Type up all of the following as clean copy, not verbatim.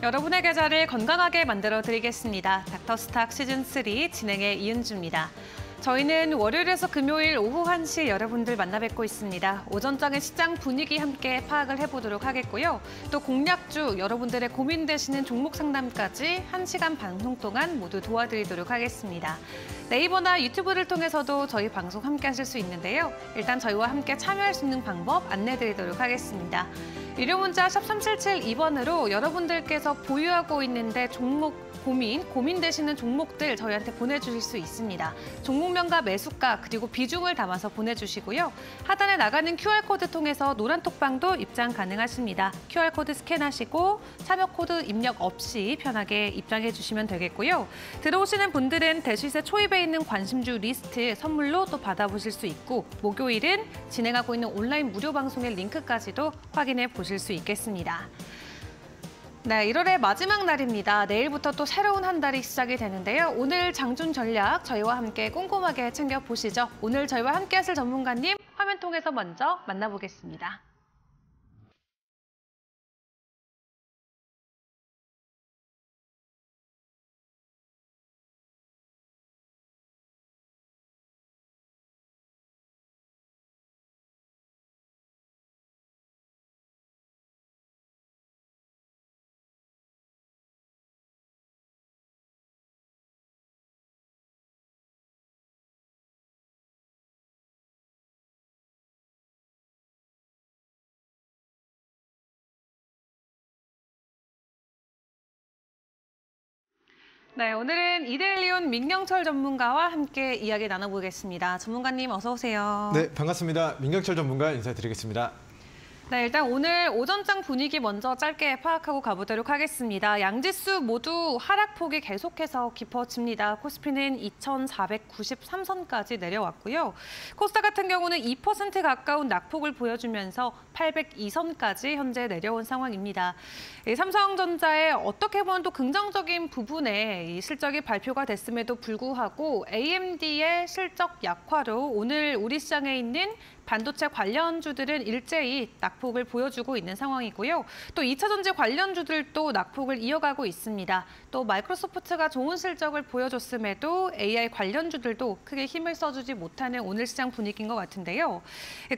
여러분의 계좌를 건강하게 만들어 드리겠습니다. 닥터스탁 시즌3 진행의 이은주입니다. 저희는 월요일에서 금요일 오후 1시 여러분들 만나 뵙고 있습니다. 오전장의 시장 분위기 함께 파악을 해보도록 하겠고요. 또 공략주, 여러분들의 고민되시는 종목 상담까지 1시간 방송 동안 모두 도와드리도록 하겠습니다. 네이버나 유튜브를 통해서도 저희 방송 함께 하실 수 있는데요. 일단 저희와 함께 참여할 수 있는 방법 안내드리도록 하겠습니다. 유료 문자 샵 3772번으로 여러분들께서 보유하고 있는데 고민되시는 종목들 저희한테 보내주실 수 있습니다. 종목명과 매수가 그리고 비중을 담아서 보내주시고요. 하단에 나가는 QR코드 통해서 노란 톡방도 입장 가능하십니다. QR코드 스캔하시고 참여 코드 입력 없이 편하게 입장해 주시면 되겠고요. 들어오시는 분들은 대시세 초입에 있는 관심주 리스트 선물로 또 받아보실 수 있고 목요일은 진행하고 있는 온라인 무료 방송의 링크까지도 확인해 보실 수 있겠습니다. 네, 1월의 마지막 날입니다. 내일부터 또 새로운 한 달이 시작이 되는데요. 오늘 장중 전략 저희와 함께 꼼꼼하게 챙겨보시죠. 오늘 저희와 함께 하실 전문가님 화면 통해서 먼저 만나보겠습니다. 네, 오늘은 이데일리온 민경철 전문가와 함께 이야기 나눠보겠습니다. 전문가님 어서 오세요. 네, 반갑습니다. 민경철 전문가 인사드리겠습니다. 네, 일단 오늘 오전장 분위기 먼저 짧게 파악하고 가보도록 하겠습니다. 양지수 모두 하락폭이 계속해서 깊어집니다. 코스피는 2,493선까지 내려왔고요. 코스닥 같은 경우는 2% 가까운 낙폭을 보여주면서 802선까지 현재 내려온 상황입니다. 삼성전자의 어떻게 보면 또 긍정적인 부분에 이 실적이 발표가 됐음에도 불구하고 AMD의 실적 약화로 오늘 우리 시장에 있는 반도체 관련주들은 일제히 낙폭을 보여주고 있는 상황이고요. 또 2차 전지 관련주들도 낙폭을 이어가고 있습니다. 또 마이크로소프트가 좋은 실적을 보여줬음에도 AI 관련주들도 크게 힘을 써주지 못하는 오늘 시장 분위기인 것 같은데요.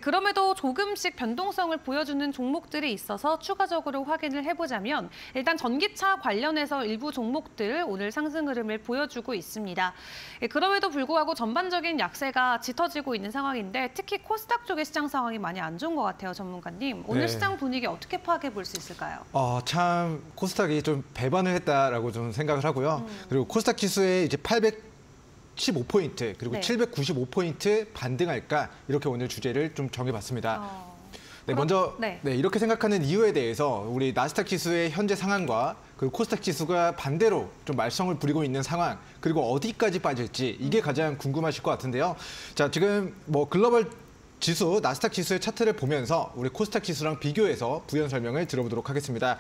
그럼에도 조금씩 변동성을 보여주는 종목들이 있어서 추가적으로 확인을 해보자면 일단 전기차 관련해서 일부 종목들 오늘 상승 흐름을 보여주고 있습니다. 그럼에도 불구하고 전반적인 약세가 짙어지고 있는 상황인데 특히 코스닥 쪽의 시장 상황이 많이 안 좋은 것 같아요, 전문가님. 오늘 네. 시장 분위기 어떻게 파악해 볼 수 있을까요? 참 코스닥이 좀 배반을 했다라고 좀 생각을 하고요. 그리고 코스닥 지수에 이제 815포인트 그리고 네. 795포인트 반등할까 이렇게 오늘 주제를 좀 정해봤습니다. 네, 먼저 네. 이렇게 생각하는 이유에 대해서 우리 나스닥 지수의 현재 상황과 그리고 코스닥 지수가 반대로 좀 말썽을 부리고 있는 상황 그리고 어디까지 빠질지 이게 가장 궁금하실 것 같은데요. 자, 지금 뭐 글로벌 지수, 나스닥 지수의 차트를 보면서 우리 코스닥 지수랑 비교해서 부연 설명을 들어보도록 하겠습니다.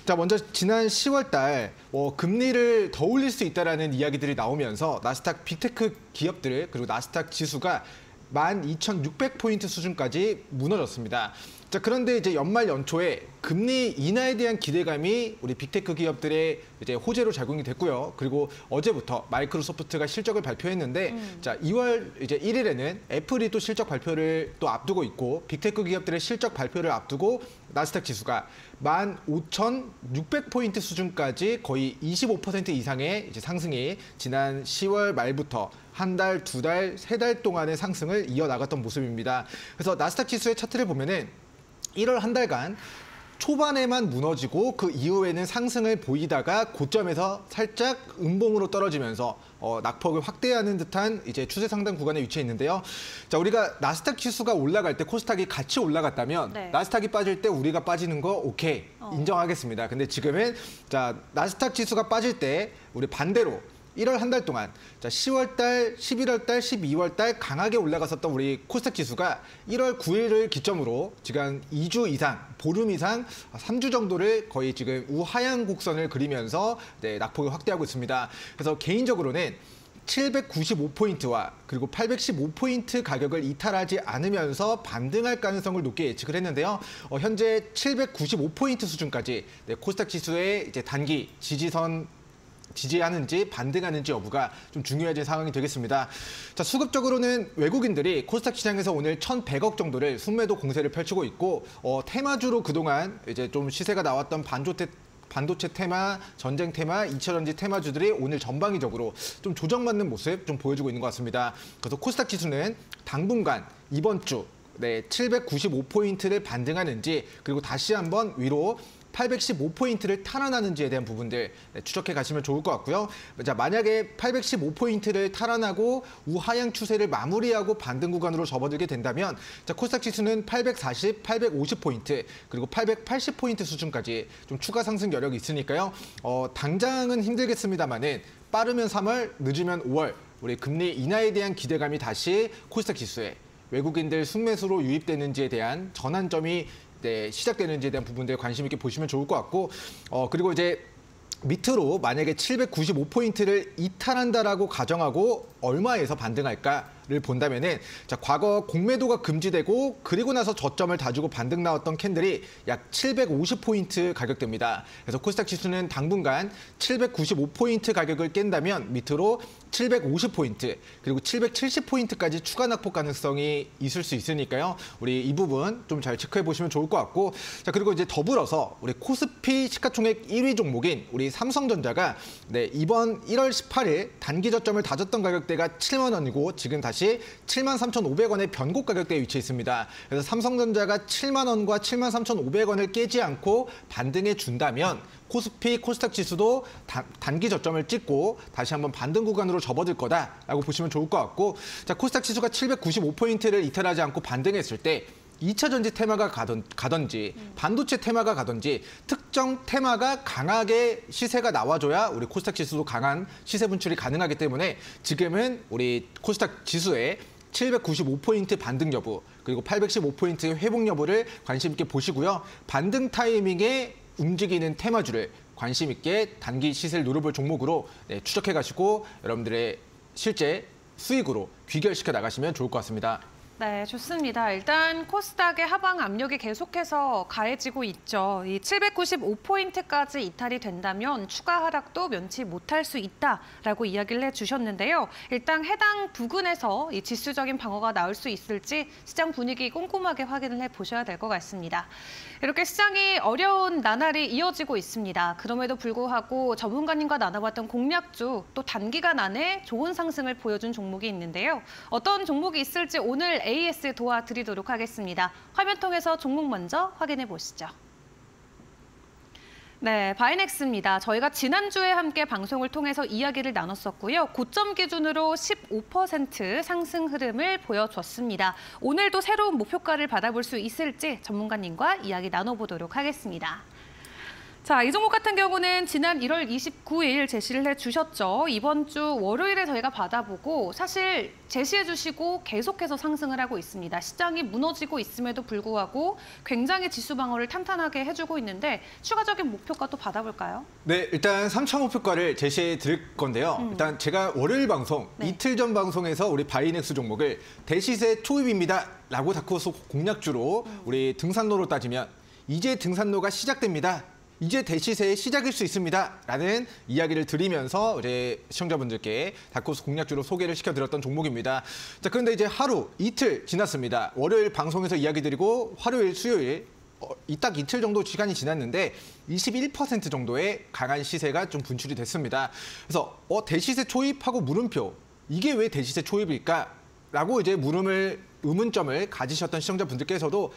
자, 먼저 지난 10월 달 금리를 더 올릴 수 있다라는 이야기들이 나오면서 나스닥 빅테크 기업들 그리고 나스닥 지수가 12,600포인트 수준까지 무너졌습니다. 자, 그런데 이제 연말 연초에 금리 인하에 대한 기대감이 우리 빅테크 기업들의 이제 호재로 작용이 됐고요. 그리고 어제부터 마이크로소프트가 실적을 발표했는데 자, 2월 이제 1일에는 애플이 또 실적 발표를 또 앞두고 있고 빅테크 기업들의 실적 발표를 앞두고 나스닥 지수가 15,600포인트 수준까지 거의 25% 이상의 이제 상승이 지난 10월 말부터 한 달, 두 달, 세 달 동안의 상승을 이어나갔던 모습입니다. 그래서 나스닥 지수의 차트를 보면은 1월 한 달간 초반에만 무너지고 그 이후에는 상승을 보이다가 고점에서 살짝 음봉으로 떨어지면서 낙폭을 확대하는 듯한 이제 추세 상단 구간에 위치해 있는데요. 자, 우리가 나스닥 지수가 올라갈 때 코스닥이 같이 올라갔다면 네. 나스닥이 빠질 때 우리가 빠지는 거 오케이 인정하겠습니다. 근데 지금은 자, 나스닥 지수가 빠질 때 우리 반대로 1월 한 달 동안 자 10월 달, 11월 달, 12월 달 강하게 올라갔었던 우리 코스닥 지수가 1월 9일을 기점으로 지금 2주 이상, 보름 이상, 3주 정도를 거의 지금 우하향 곡선을 그리면서 낙폭을 확대하고 있습니다. 그래서 개인적으로는 795포인트와 그리고 815포인트 가격을 이탈하지 않으면서 반등할 가능성을 높게 예측을 했는데요. 현재 795포인트 수준까지 코스닥 지수의 이제 단기 지지하는지 반등하는지 여부가 좀 중요해진 상황이 되겠습니다. 자, 수급적으로는 외국인들이 코스닥 시장에서 오늘 1,100억 정도를 순매도 공세를 펼치고 있고 테마주로 그동안 이제 좀 시세가 나왔던 반도체 테마, 전쟁 테마, 2차전지 테마주들이 오늘 전방위적으로 좀 조정받는 모습 좀 보여주고 있는 것 같습니다. 그래서 코스닥 지수는 당분간 이번 주 795포인트를 반등하는지 그리고 다시 한번 위로 815포인트를 탈환하는지에 대한 부분들 추적해 가시면 좋을 것 같고요. 자, 만약에 815포인트를 탈환하고 우하향 추세를 마무리하고 반등 구간으로 접어들게 된다면 자, 코스닥 지수는 840, 850포인트 그리고 880포인트 수준까지 좀 추가 상승 여력이 있으니까요. 당장은 힘들겠습니다만은 빠르면 3월, 늦으면 5월 우리 금리 인하에 대한 기대감이 다시 코스닥 지수에 외국인들 순매수로 유입되는지에 대한 전환점이 시작되는지에 대한 부분들 관심 있게 보시면 좋을 것 같고 그리고 이제 밑으로 만약에 795포인트를 이탈한다라고 가정하고 얼마에서 반등할까를 본다면은 자, 과거 공매도가 금지되고 그리고 나서 저점을 다주고 반등 나왔던 캔들이 약 750포인트 가격대입니다. 그래서 코스닥 지수는 당분간 795포인트 가격을 깬다면 밑으로 750포인트 그리고 770포인트까지 추가 낙폭 가능성이 있을 수 있으니까요. 우리 이 부분 좀 잘 체크해 보시면 좋을 것 같고 자, 그리고 이제 더불어서 우리 코스피 시가총액 1위 종목인 우리 삼성전자가 이번 1월 18일 단기 저점을 다졌던 가격대가 7만 원이고 지금 다시 73,500원의 변곡 가격대에 위치해 있습니다. 그래서 삼성전자가 7만 원과 73,500원을 깨지 않고 반등해 준다면 코스피, 코스닥 지수도 단기 저점을 찍고 다시 한번 반등 구간으로 접어들 거다라고 보시면 좋을 것 같고 자, 코스닥 지수가 795포인트를 이탈하지 않고 반등했을 때 2차전지 테마가 가던지 반도체 테마가 가던지 특정 테마가 강하게 시세가 나와줘야 우리 코스닥 지수도 강한 시세 분출이 가능하기 때문에 지금은 우리 코스닥 지수의 795포인트 반등 여부 그리고 815포인트 회복 여부를 관심 있게 보시고요. 반등 타이밍에 움직이는 테마주를 관심 있게 단기 시세를 노려볼 종목으로 추적해 가시고 여러분들의 실제 수익으로 귀결시켜 나가시면 좋을 것 같습니다. 네, 좋습니다. 일단 코스닥의 하방 압력이 계속해서 가해지고 있죠. 이 795포인트까지 이탈이 된다면 추가 하락도 면치 못할 수 있다라고 이야기를 해주셨는데요. 일단 해당 부근에서 이 지수적인 방어가 나올 수 있을지 시장 분위기 꼼꼼하게 확인을 해보셔야 될 것 같습니다. 이렇게 시장이 어려운 나날이 이어지고 있습니다. 그럼에도 불구하고 전문가님과 나눠봤던 공략주 또 단기간 안에 좋은 상승을 보여준 종목이 있는데요. 어떤 종목이 있을지 오늘 AS 도와드리도록 하겠습니다. 화면 통해서 종목 먼저 확인해 보시죠. 네, 바이넥스입니다. 저희가 지난주에 함께 방송을 통해서 이야기를 나눴었고요. 고점 기준으로 15% 상승 흐름을 보여줬습니다. 오늘도 새로운 목표가를 받아볼 수 있을지 전문가님과 이야기 나눠보도록 하겠습니다. 자, 이 종목 같은 경우는 지난 1월 29일 제시를 해주셨죠. 이번 주 월요일에 저희가 받아보고 사실 제시해주시고 계속해서 상승을 하고 있습니다. 시장이 무너지고 있음에도 불구하고 굉장히 지수 방어를 탄탄하게 해주고 있는데 추가적인 목표가 또 받아볼까요? 네, 일단 3차 목표가를 제시해 드릴 건데요. 일단 제가 월요일 방송, 이틀 전 방송에서 우리 바이넥스 종목을 대시세 초입입니다 라고 다크호스 공략주로 우리 등산로로 따지면 이제 등산로가 시작됩니다. 이제 대시세의 시작일 수 있습니다. 라는 이야기를 드리면서 이제 시청자분들께 다크호스 공략주로 소개를 시켜드렸던 종목입니다. 자, 그런데 이제 하루, 이틀 지났습니다. 월요일 방송에서 이야기 드리고 화요일, 수요일 딱 이틀 정도 시간이 지났는데 21% 정도의 강한 시세가 좀 분출이 됐습니다. 그래서 대시세 초입하고 물음표, 이게 왜 대시세 초입일까? 라고 이제 의문점을 가지셨던 시청자분들께서도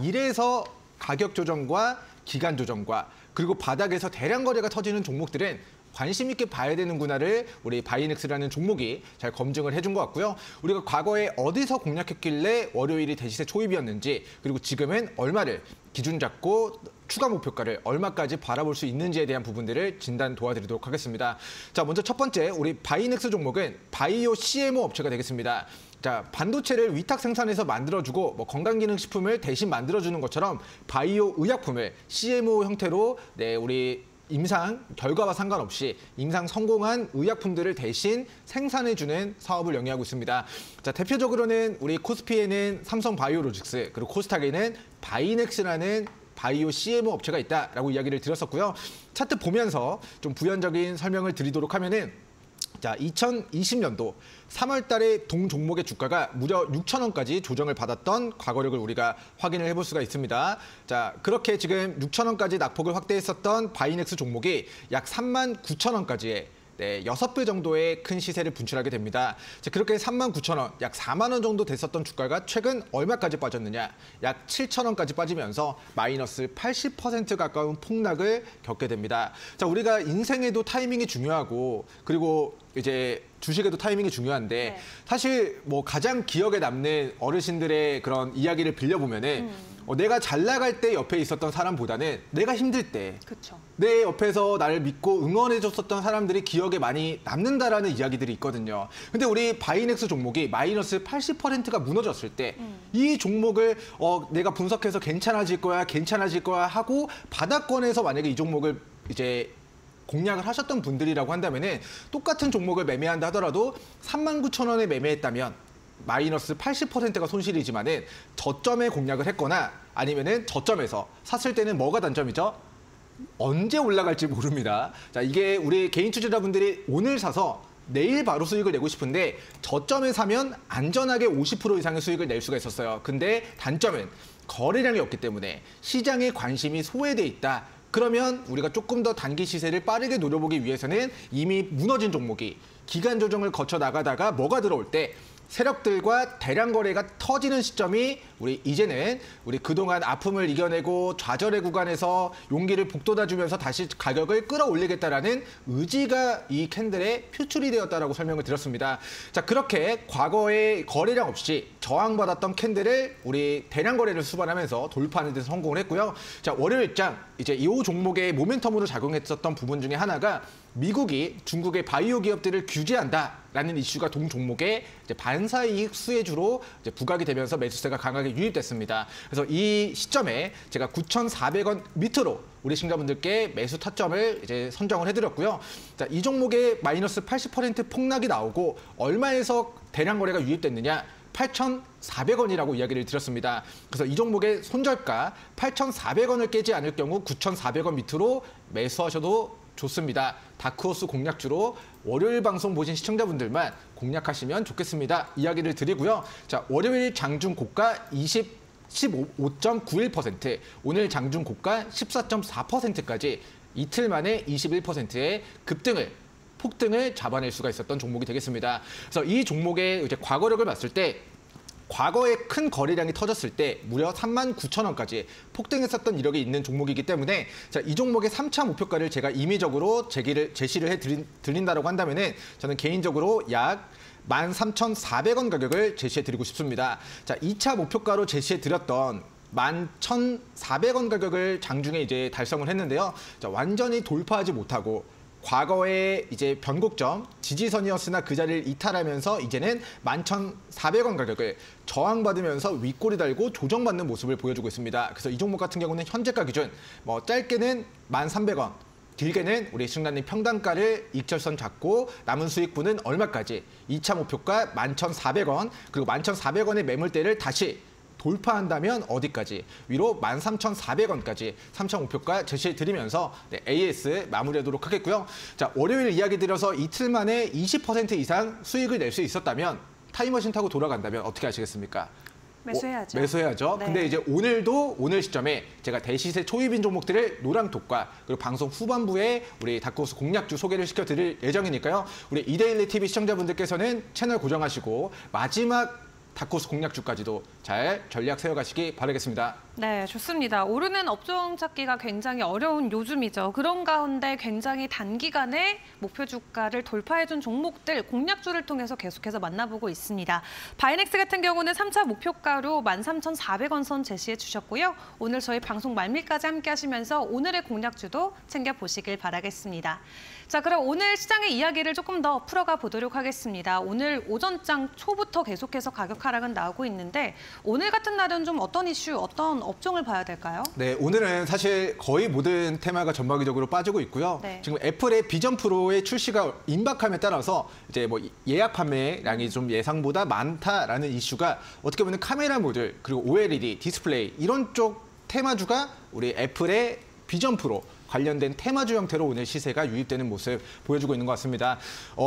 이래서 가격 조정과 기간 조정과 그리고 바닥에서 대량 거래가 터지는 종목들은 관심 있게 봐야 되는구나를 우리 바이넥스라는 종목이 잘 검증을 해준 것 같고요. 우리가 과거에 어디서 공략했길래 월요일이 대시세 초입이었는지 그리고 지금은 얼마를 기준 잡고 추가 목표가를 얼마까지 바라볼 수 있는지에 대한 부분들을 진단 도와드리도록 하겠습니다. 자, 먼저 첫 번째 우리 바이넥스 종목은 바이오 CMO 업체가 되겠습니다. 자, 반도체를 위탁 생산해서 만들어주고 건강기능식품을 대신 만들어주는 것처럼 바이오 의약품을 CMO 형태로 우리 임상 결과와 상관없이 임상 성공한 의약품들을 대신 생산해주는 사업을 영위하고 있습니다. 자, 대표적으로는 우리 코스피에는 삼성바이오로직스, 그리고 코스닥에는 바이넥스라는 바이오 CMO 업체가 있다라고 이야기를 드렸었고요. 차트 보면서 좀 부연적인 설명을 드리도록 하면은, 자, 2020년도 3월 달에 동 종목의 주가가 무려 6,000원까지 조정을 받았던 과거력을 우리가 확인을 해볼 수가 있습니다. 자, 그렇게 지금 6,000원까지 낙폭을 확대했었던 바이넥스 종목이 약 39,000원까지의 6배 정도의 큰 시세를 분출하게 됩니다. 자, 그렇게 39,000원, 약 4만 원 정도 됐었던 주가가 최근 얼마까지 빠졌느냐? 약 7,000원까지 빠지면서 마이너스 80% 가까운 폭락을 겪게 됩니다. 자, 우리가 인생에도 타이밍이 중요하고, 그리고 이제 주식에도 타이밍이 중요한데, 사실 뭐 가장 기억에 남는 어르신들의 그런 이야기를 빌려보면은 내가 잘 나갈 때 옆에 있었던 사람보다는 내가 힘들 때 그쵸. 내 옆에서 나를 믿고 응원해줬었던 사람들이 기억에 많이 남는다라는 이야기들이 있거든요. 근데 우리 바이넥스 종목이 마이너스 80%가 무너졌을 때 이 종목을 내가 분석해서 괜찮아질 거야 하고 바닥권에서 만약에 이 종목을 이제 공략을 하셨던 분들이라고 한다면은 똑같은 종목을 매매한다 하더라도 39,000원에 매매했다면 마이너스 80%가 손실이지만은 저점에 공략을 했거나 아니면은 저점에서 샀을 때는 뭐가 단점이죠? 언제 올라갈지 모릅니다. 자, 이게 우리 개인 투자자분들이 오늘 사서 내일 바로 수익을 내고 싶은데 저점에 사면 안전하게 50% 이상의 수익을 낼 수가 있었어요. 근데 단점은 거래량이 없기 때문에 시장의 관심이 소외돼 있다. 그러면 우리가 조금 더 단기 시세를 빠르게 노려보기 위해서는 이미 무너진 종목이 기간 조정을 거쳐 나가다가 뭐가 들어올 때 세력들과 대량 거래가 터지는 시점이 이제는 우리 그동안 아픔을 이겨내고 좌절의 구간에서 용기를 북돋아주면서 다시 가격을 끌어올리겠다라는 의지가 이 캔들에 표출이 되었다라고 설명을 드렸습니다. 자, 그렇게 과거에 거래량 없이 저항받았던 캔들을 우리 대량 거래를 수반하면서 돌파하는 데 성공을 했고요. 자, 월요일장 이제 이 종목의 모멘텀으로 작용했었던 부분 중에 하나가 미국이 중국의 바이오 기업들을 규제한다라는 이슈가 동 종목의 이제 반사이익 수혜주로 이제 부각이 되면서 매수세가 강하게 유입됐습니다. 그래서 이 시점에 제가 9,400원 밑으로 우리 시청자분들께 매수 타점을 이제 선정을 해드렸고요. 자, 이 종목의 마이너스 80% 폭락이 나오고 얼마에서 대량 거래가 유입됐느냐? 8,400원이라고 이야기를 드렸습니다. 그래서 이 종목의 손절가 8,400원을 깨지 않을 경우 9,400원 밑으로 매수하셔도 좋습니다. 다크호스 공략주로 월요일 방송 보신 시청자분들만 공략하시면 좋겠습니다. 이야기를 드리고요. 자, 월요일 장중 고가 15.91%, 오늘 장중 고가 14.4%까지 이틀 만에 21%의 폭등을 잡아낼 수가 있었던 종목이 되겠습니다. 그래서 이 종목의 이제 과거력을 봤을 때 과거에 큰 거래량이 터졌을 때 무려 39,000원까지 폭등했었던 이력이 있는 종목이기 때문에, 자, 이 종목의 3차 목표가를 제가 임의적으로 제시를 해드린다고 한다면은 저는 개인적으로 약 13,400원 가격을 제시해드리고 싶습니다. 자, 2차 목표가로 제시해드렸던 11,400원 가격을 장중에 이제 달성을 했는데요. 자, 완전히 돌파하지 못하고 과거의 이제 변곡점 지지선이었으나 그 자리를 이탈하면서 이제는 11,400원 가격을 저항받으면서 윗꼬리 달고 조정받는 모습을 보여주고 있습니다. 그래서 이 종목 같은 경우는 현재가 기준 뭐 짧게는 1,300원, 길게는 우리 시청자님 평단가를 익절선 잡고 남은 수익분은 얼마까지 2차 목표가 11,400원, 그리고 11,400원의 매물대를 다시 돌파한다면 어디까지? 위로 13,400원까지 3차 목표가 제시해드리면서 AS 마무리하도록 하겠고요. 자, 월요일 이야기 드려서 이틀 만에 20% 이상 수익을 낼 수 있었다면, 타임머신 타고 돌아간다면 어떻게 하시겠습니까? 매수해야죠. 매수해야죠. 네. 근데 이제 오늘 시점에 제가 대시세 초입인 종목들을 노랑톡과 그리고 방송 후반부에 우리 다크호스 공략주 소개를 시켜드릴 예정이니까요. 우리 이데일리 TV 시청자분들께서는 채널 고정하시고 마지막 다크호스 공략주까지도 잘 전략 세워가시기 바라겠습니다. 네, 좋습니다. 오르는 업종 찾기가 굉장히 어려운 요즘이죠. 그런 가운데 굉장히 단기간에 목표 주가를 돌파해준 종목들, 공략주를 통해서 계속해서 만나보고 있습니다. 바이넥스 같은 경우는 3차 목표가로 13,400원 선 제시해 주셨고요. 오늘 저희 방송 말미까지 함께 하시면서 오늘의 공략주도 챙겨보시길 바라겠습니다. 자, 그럼 오늘 시장의 이야기를 조금 더 풀어가 보도록 하겠습니다. 오늘 오전장 초부터 계속해서 가격 하락은 나오고 있는데 오늘 같은 날은 좀 어떤 이슈, 어떤 업종을 봐야 될까요? 네, 오늘은 사실 거의 모든 테마가 전반기적으로 빠지고 있고요. 네. 지금 애플의 비전 프로의 출시가 임박함에 따라서 이제 뭐 예약 판매량이 좀 예상보다 많다라는 이슈가 어떻게 보면 카메라 모듈 그리고 OLED 디스플레이 이런 쪽 테마주가 우리 애플의 비전 프로 관련된 테마주 형태로 오늘 시세가 유입되는 모습 보여주고 있는 것 같습니다.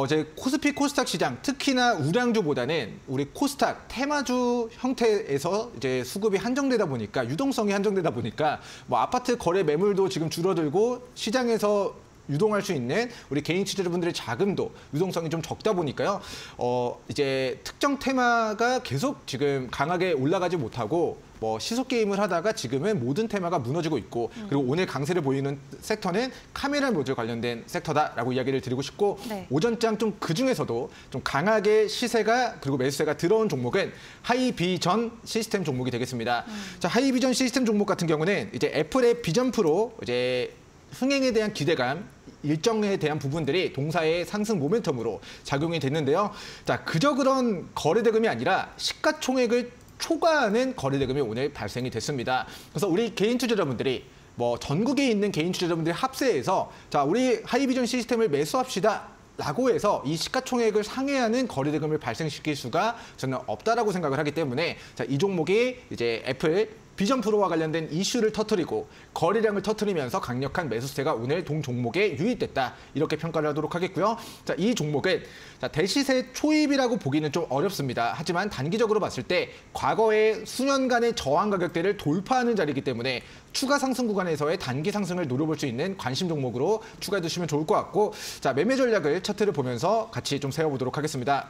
이제 코스피 코스닥 시장, 특히나 우량주보다는 우리 코스닥 테마주 형태에서 이제 수급이 한정되다 보니까 유동성이 한정되다 보니까 뭐 아파트 거래 매물도 지금 줄어들고 시장에서 유동할 수 있는 우리 개인 투자자분들의 자금도 유동성이 좀 적다 보니까요. 이제 특정 테마가 계속 지금 강하게 올라가지 못하고 뭐 시속 게임을 하다가 지금은 모든 테마가 무너지고 있고 그리고 오늘 강세를 보이는 섹터는 카메라 모듈 관련된 섹터다라고 이야기를 드리고 싶고 네. 오전장 좀 그중에서도 좀 강하게 시세가 그리고 매수세가 들어온 종목은 하이비전 시스템 종목이 되겠습니다. 자, 하이비전 시스템 종목 같은 경우는 이제 애플의 비전 프로 이제 흥행에 대한 기대감 일정에 대한 부분들이 동사의 상승 모멘텀으로 작용이 됐는데요. 자, 그저 그런 거래대금이 아니라 시가총액을 초과하는 거래대금이 오늘 발생이 됐습니다. 그래서 우리 개인 투자자분들이 뭐 전국에 있는 개인 투자자분들의 합세해서 자, 우리 하이비전 시스템을 매수합시다. 라고 해서 이 시가총액을 상회하는 거래대금을 발생시킬 수가 저는 없다라고 생각을 하기 때문에 자, 이 종목이 이제 애플 비전 프로와 관련된 이슈를 터뜨리고 거래량을 터뜨리면서 강력한 매수세가 오늘 동 종목에 유입됐다. 이렇게 평가를 하도록 하겠고요. 자, 이 종목은 자, 대시세 초입이라고 보기는 좀 어렵습니다. 하지만 단기적으로 봤을 때 과거의 수년간의 저항 가격대를 돌파하는 자리이기 때문에 추가 상승 구간에서의 단기 상승을 노려볼 수 있는 관심 종목으로 추가해 두시면 좋을 것 같고 자, 매매 전략을 차트를 보면서 같이 좀 세워보도록 하겠습니다.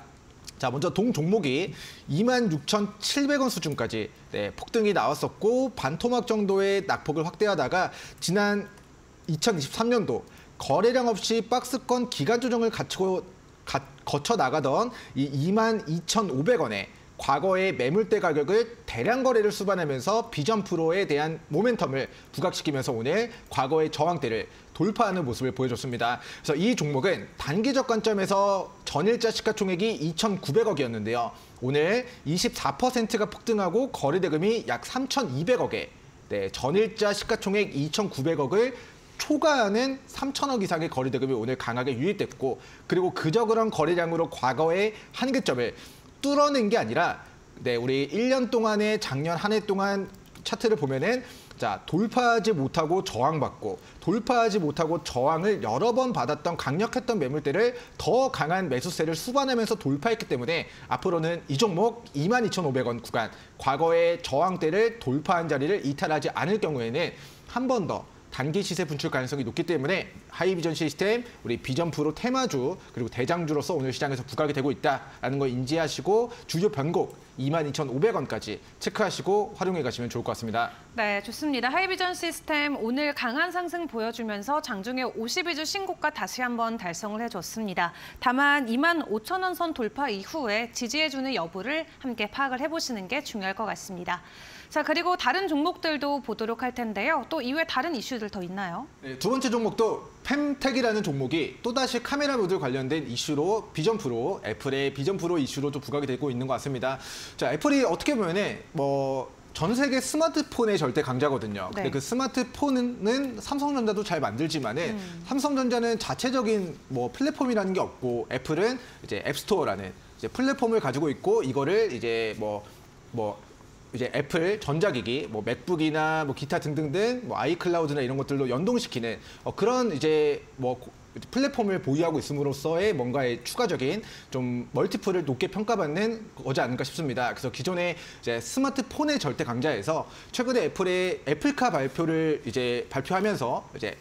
자, 먼저 동 종목이 26,700원 수준까지 폭등이 나왔었고 반토막 정도의 낙폭을 확대하다가 지난 2023년도 거래량 없이 박스권 기간 조정을 거쳐 나가던 이 22,500원에 과거의 매물대 가격을 대량 거래를 수반하면서 비전 프로에 대한 모멘텀을 부각시키면서 오늘 과거의 저항대를 돌파하는 모습을 보여줬습니다. 그래서 이 종목은 단기적 관점에서 전일자 시가총액이 2,900억이었는데요. 오늘 24%가 폭등하고 거래대금이 약 3,200억에 전일자 시가총액 2,900억을 초과하는 3천억 이상의 거래대금이 오늘 강하게 유입됐고 그리고 그저 그런 거래량으로 과거의 한계점을 뚫어낸 게 아니라 우리 1년 동안의 작년 한 해 동안 차트를 보면은 자, 돌파하지 못하고 저항받고 돌파하지 못하고 저항을 여러 번 받았던 강력했던 매물대를 더 강한 매수세를 수반하면서 돌파했기 때문에 앞으로는 이 종목 22,500원 구간 과거의 저항대를 돌파한 자리를 이탈하지 않을 경우에는 한 번 더 단기 시세 분출 가능성이 높기 때문에 하이비전 시스템, 우리 비전 프로 테마주 그리고 대장주로서 오늘 시장에서 부각이 되고 있다는 거 인지하시고 주요 변곡 22,500원까지 체크하시고 활용해 가시면 좋을 것 같습니다. 네, 좋습니다. 하이비전 시스템 오늘 강한 상승 보여주면서 장중에 52주 신고가 다시 한번 달성을 해줬습니다. 다만 25,000원 선 돌파 이후에 지지해주는 여부를 함께 파악을 해보시는 게 중요할 것 같습니다. 자, 그리고 다른 종목들도 보도록 할 텐데요. 또 이외에 다른 이슈들 더 있나요? 네, 두 번째 종목도 펨텍이라는 종목이 또다시 카메라 모듈 관련된 이슈로 비전 프로, 애플의 비전 프로 이슈로 또 부각이 되고 있는 것 같습니다. 자, 애플이 어떻게 보면은 전 세계 스마트폰의 절대 강자거든요. 근데 그 스마트폰은 삼성전자도 잘 만들지만은 삼성전자는 자체적인 플랫폼이라는 게 없고 애플은 이제 앱스토어라는 이제 플랫폼을 가지고 있고 이거를 이제 이제 애플 전자기기, 맥북이나 기타 등등등, 아이클라우드나 이런 것들로 연동시키는 그런 이제 플랫폼을 보유하고 있음으로써의 뭔가의 추가적인 좀 멀티플을 높게 평가받는 거지 않을까 싶습니다. 그래서 기존의 이제 스마트폰의 절대 강자에서 최근에 애플의 애플카 발표를 이제 발표하면서 이제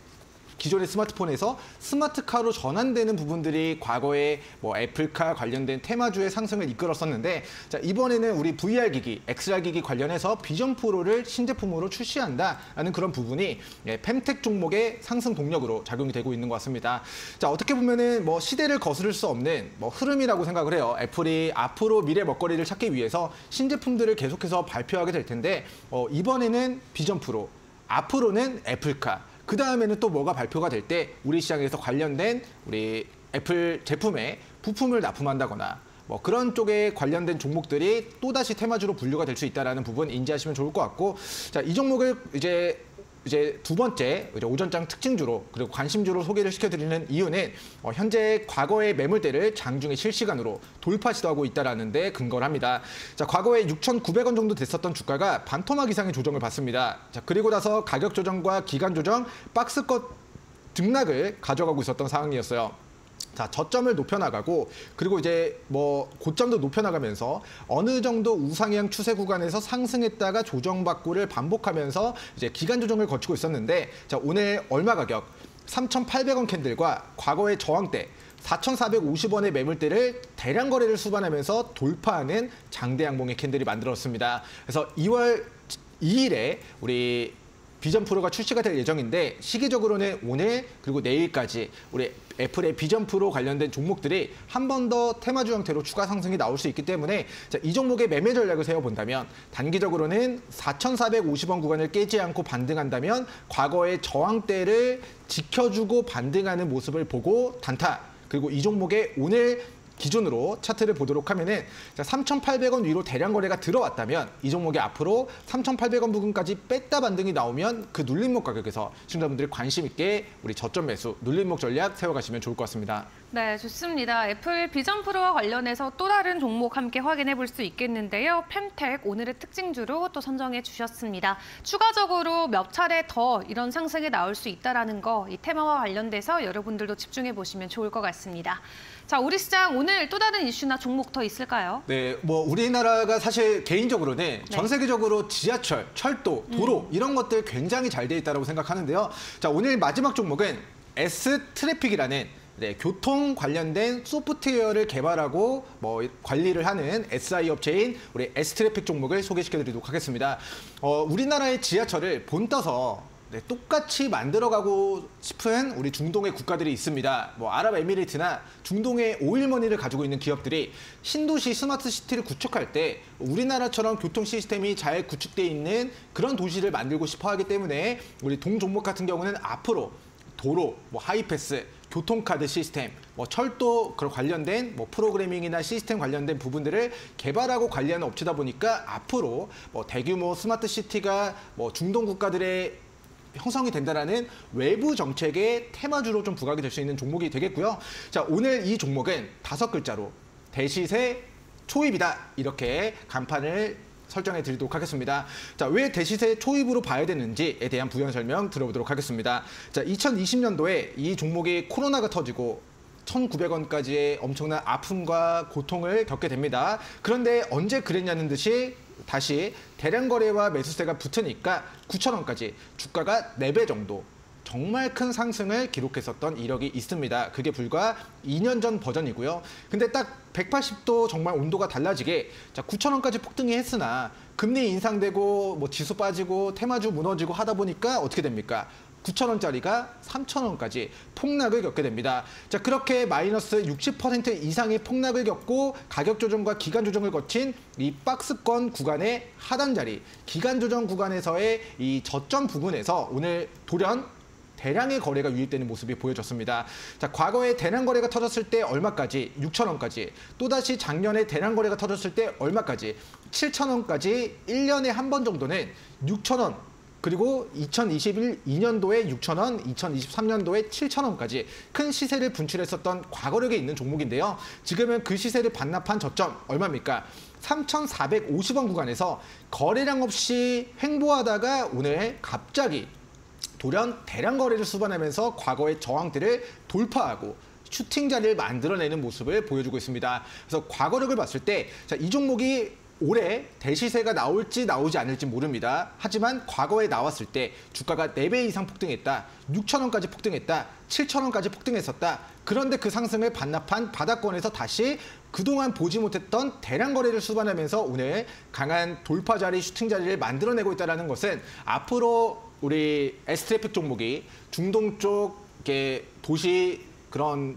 기존의 스마트폰에서 스마트카로 전환되는 부분들이 과거에 애플카 관련된 테마주의 상승을 이끌었었는데 자, 이번에는 우리 VR 기기, XR 기기 관련해서 비전 프로를 신제품으로 출시한다라는 그런 부분이 펨텍 종목의 상승 동력으로 작용이 되고 있는 것 같습니다. 자, 어떻게 보면은 시대를 거스를 수 없는 흐름이라고 생각을 해요. 애플이 앞으로 미래 먹거리를 찾기 위해서 신제품들을 계속해서 발표하게 될 텐데 이번에는 비전 프로, 앞으로는 애플카, 그 다음에는 또 뭐가 발표가 될 때 우리 시장에서 관련된 우리 애플 제품에 부품을 납품한다거나 뭐 그런 쪽에 관련된 종목들이 또다시 테마주로 분류가 될 수 있다는 부분 인지하시면 좋을 것 같고, 자, 이 종목을 이제 두 번째 오전장 특징주로 그리고 관심주로 소개를 시켜드리는 이유는 현재 과거의 매물대를 장중에 실시간으로 돌파 시도하고 있다는 데 근거를 합니다. 자, 과거에 6,900원 정도 됐었던 주가가 반토막 이상의 조정을 받습니다. 자, 그리고 나서 가격 조정과 기간 조정, 박스권 등락을 가져가고 있었던 상황이었어요. 자, 저점을 높여나가고 그리고 이제 뭐 고점도 높여나가면서 어느 정도 우상향 추세 구간에서 상승했다가 조정받고를 반복하면서 이제 기간 조정을 거치고 있었는데, 자, 오늘 얼마 가격 3,800원 캔들과 과거의 저항대 4,450원의 매물대를 대량 거래를 수반하면서 돌파하는 장대 양봉의 캔들이 만들었습니다. 그래서 2월 2일에 우리 비전 프로가 출시가 될 예정인데, 시기적으로는 오늘 그리고 내일까지 우리 애플의 비전 프로 관련된 종목들이 한 번 더 테마주 형태로 추가 상승이 나올 수 있기 때문에, 자, 이 종목의 매매 전략을 세워본다면 단기적으로는 4,450원 구간을 깨지 않고 반등한다면 과거의 저항대를 지켜주고 반등하는 모습을 보고 단타, 그리고 이 종목의 오늘 기준으로 차트를 보도록 하면은 3,800원 위로 대량 거래가 들어왔다면 이 종목이 앞으로 3,800원 부근까지 뺐다 반등이 나오면 그 눌림목 가격에서 시청자분들이 관심 있게 우리 저점 매수, 눌림목 전략 세워가시면 좋을 것 같습니다. 네, 좋습니다. 애플 비전 프로와 관련해서 또 다른 종목 함께 확인해 볼 수 있겠는데요. 펜텍 오늘의 특징주로 또 선정해 주셨습니다. 추가적으로 몇 차례 더 이런 상승이 나올 수 있다는 거, 이 테마와 관련돼서 여러분들도 집중해 보시면 좋을 것 같습니다. 자, 우리 시장 오늘 또 다른 이슈나 종목 더 있을까요? 네, 뭐 우리나라가 사실 개인적으로는 전 세계적으로 지하철, 철도, 도로 이런 것들 굉장히 잘 돼 있다고 생각하는데요. 자, 오늘 마지막 종목은 S트래픽이라는 교통 관련된 소프트웨어를 개발하고 뭐 관리를 하는 SI 업체인 우리 S트래픽 종목을 소개시켜드리도록 하겠습니다. 우리나라의 지하철을 본떠서 똑같이 만들어가고 싶은 우리 중동의 국가들이 있습니다. 뭐 아랍에미리트나 중동의 오일머니를 가지고 있는 기업들이 신도시 스마트 시티를 구축할 때 우리나라처럼 교통 시스템이 잘 구축돼 있는 그런 도시를 만들고 싶어 하기 때문에 우리 동종목 같은 경우는 앞으로 도로, 뭐 하이패스, 교통카드 시스템, 뭐 철도 그런 관련된 뭐 프로그래밍이나 시스템 관련된 부분들을 개발하고 관리하는 업체다 보니까 앞으로 뭐 대규모 스마트 시티가 뭐 중동 국가들의 형성이 된다라는 외부 정책의 테마주로 좀 부각이 될 수 있는 종목이 되겠고요. 자, 오늘 이 종목은 5글자로 대시세 초입이다, 이렇게 간판을 설정해 드리도록 하겠습니다. 자, 왜 대시세 초입으로 봐야 되는지에 대한 부연 설명 들어보도록 하겠습니다. 자, 2020년도에 이 종목이 코로나가 터지고 1,900원까지의 엄청난 아픔과 고통을 겪게 됩니다. 그런데 언제 그랬냐는 듯이 다시 대량 거래와 매수세가 붙으니까 9,000원까지 주가가 4배 정도 정말 큰 상승을 기록했었던 이력이 있습니다. 그게 불과 2년 전 버전이고요. 근데 딱 180도 정말 온도가 달라지게, 자, 9,000원까지 폭등이 했으나 금리 인상되고 뭐 지수 빠지고 테마주 무너지고 하다 보니까 어떻게 됩니까? 9,000원짜리가 3,000원까지 폭락을 겪게 됩니다. 자, 그렇게 마이너스 60% 이상의 폭락을 겪고 가격 조정과 기간 조정을 거친 이 박스권 구간의 하단 자리, 기간 조정 구간에서의 이 저점 부분에서 오늘 돌연 대량의 거래가 유입되는 모습이 보여졌습니다. 자, 과거에 대량 거래가 터졌을 때 얼마까지? 6,000원까지. 또다시 작년에 대량 거래가 터졌을 때 얼마까지? 7,000원까지 1년에 한 번 정도는 6,000원, 그리고 2021년도에 6,000원, 2023년도에 7,000원까지 큰 시세를 분출했었던 과거력에 있는 종목인데요. 지금은 그 시세를 반납한 저점 얼마입니까? 3,450원 구간에서 거래량 없이 횡보하다가 오늘 갑자기 돌연 대량 거래를 수반하면서 과거의 저항대를 돌파하고 슈팅 자리를 만들어내는 모습을 보여주고 있습니다. 그래서 과거력을 봤을 때, 자, 이 종목이 올해 대시세가 나올지 나오지 않을지 모릅니다. 하지만 과거에 나왔을 때 주가가 4배 이상 폭등했다, 6,000원까지 폭등했다, 7,000원까지 폭등했었다. 그런데 그 상승을 반납한 바닥권에서 다시 그동안 보지 못했던 대량 거래를 수반하면서 오늘 강한 돌파 자리, 슈팅 자리를 만들어내고 있다는 것은 앞으로 우리 S트래픽 종목이 중동 쪽의 도시 그런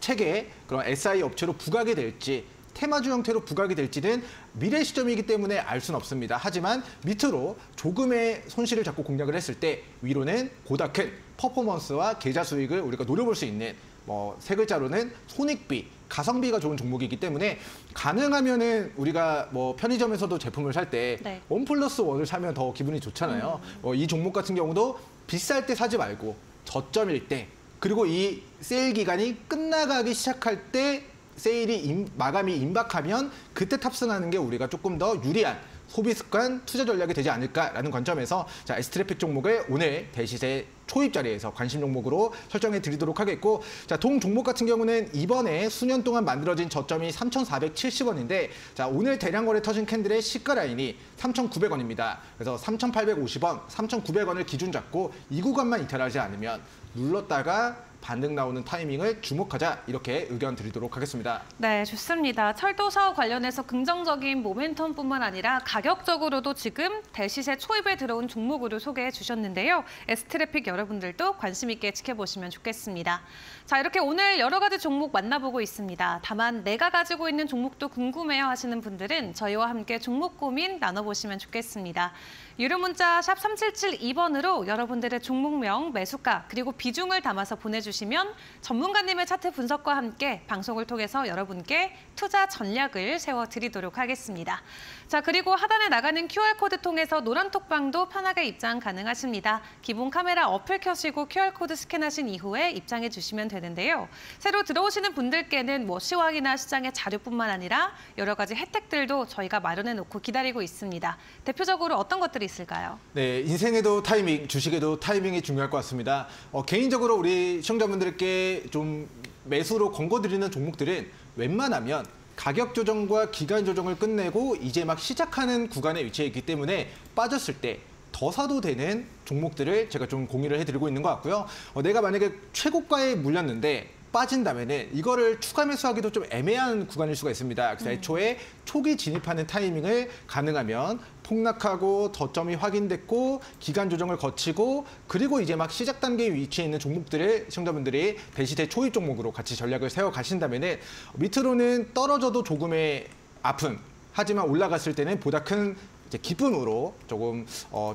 체계, 그런 SI 업체로 부각이 될지, 테마주 형태로 부각이 될지는 미래 시점이기 때문에 알 수는 없습니다. 하지만 밑으로 조금의 손실을 잡고 공략을 했을 때 위로는 보다 큰 퍼포먼스와 계좌 수익을 우리가 노려볼 수 있는, 뭐 세 글자로는 손익비, 가성비가 좋은 종목이기 때문에 가능하면은 우리가 뭐 편의점에서도 제품을 살 때 네. 1+1을 사면 더 기분이 좋잖아요. 이 종목 같은 경우도 비쌀 때 사지 말고 저점일 때 그리고 이 세일 기간이 끝나가기 시작할 때 세일이 마감이 임박하면 그때 탑승하는 게 우리가 조금 더 유리한 소비 습관, 투자 전략이 되지 않을까라는 관점에서 자, S트래픽 종목을 오늘 대시세 초입 자리에서 관심 종목으로 설정해 드리도록 하겠고 자, 동 종목 같은 경우는 이번에 수년 동안 만들어진 저점이 3,470원인데 자, 오늘 대량 거래 터진 캔들의 시가 라인이 3,900원입니다. 그래서 3,850원, 3,900원을 기준 잡고 이 구간만 이탈하지 않으면 눌렀다가 반등 나오는 타이밍을 주목하자 이렇게 의견 드리도록 하겠습니다. 네, 좋습니다. 철도 사업 관련해서 긍정적인 모멘텀뿐만 아니라 가격적으로도 지금 대시세 초입에 들어온 종목으로 소개해 주셨는데요. S트래픽 여러분들도 관심 있게 지켜보시면 좋겠습니다. 자, 이렇게 오늘 여러 가지 종목 만나보고 있습니다. 다만 내가 가지고 있는 종목도 궁금해요 하시는 분들은 저희와 함께 종목 고민 나눠보시면 좋겠습니다. 유료 문자 샵 3772번으로 여러분들의 종목명, 매수가, 그리고 비중을 담아서 보내주시면 전문가님의 차트 분석과 함께 방송을 통해서 여러분께 투자 전략을 세워드리도록 하겠습니다. 자, 그리고 하단에 나가는 QR코드 통해서 노란톡방도 편하게 입장 가능하십니다. 기본 카메라 어플 켜시고 QR코드 스캔하신 이후에 입장해 주시면 되는데요. 새로 들어오시는 분들께는 뭐 시황이나 시장의 자료뿐만 아니라 여러 가지 혜택들도 저희가 마련해 놓고 기다리고 있습니다. 대표적으로 어떤 것들이 있을까요? 네, 인생에도 타이밍, 주식에도 타이밍이 중요할 것 같습니다. 개인적으로 우리 시청자분들께 좀 매수로 권고드리는 종목들은 웬만하면 가격 조정과 기간 조정을 끝내고 이제 막 시작하는 구간에 위치해 있기 때문에 빠졌을 때 더 사도 되는 종목들을 제가 좀 공유를 해드리고 있는 것 같고요. 내가 만약에 최고가에 물렸는데 빠진다면은 이거를 추가 매수하기도 좀 애매한 구간일 수가 있습니다. 그래서 애초에 초기 진입하는 타이밍을 가능하면 폭락하고 저점이 확인됐고 기간 조정을 거치고 그리고 이제 막 시작 단계에 위치해 있는 종목들을 시청자분들이 대시세 초입 종목으로 같이 전략을 세워 가신다면은 밑으로는 떨어져도 조금의 아픔 하지만 올라갔을 때는 보다 큰 이제 기쁨으로 조금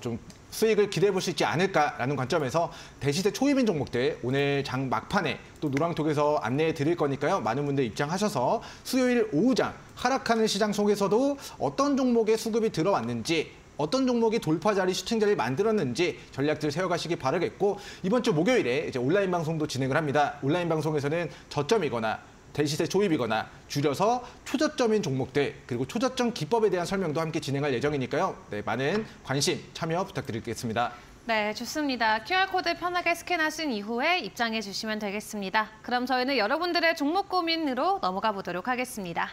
좀 수익을 기대해 볼 수 있지 않을까라는 관점에서 대시세 초입인 종목들 오늘 장 막판에 또 노랑톡에서 안내해 드릴 거니까요. 많은 분들 입장하셔서 수요일 오후장 하락하는 시장 속에서도 어떤 종목에 수급이 들어왔는지 어떤 종목이 돌파 자리, 슈팅 자리를 만들었는지 전략들 세워가시기 바라겠고 이번 주 목요일에 이제 온라인 방송도 진행을 합니다. 온라인 방송에서는 저점이거나 대시세 초입이거나 줄여서 초저점인 종목들 그리고 초저점 기법에 대한 설명도 함께 진행할 예정이니까요. 네, 많은 관심, 참여 부탁드리겠습니다. 네, 좋습니다. QR코드 편하게 스캔하신 이후에 입장해 주시면 되겠습니다. 그럼 저희는 여러분들의 종목 고민으로 넘어가 보도록 하겠습니다.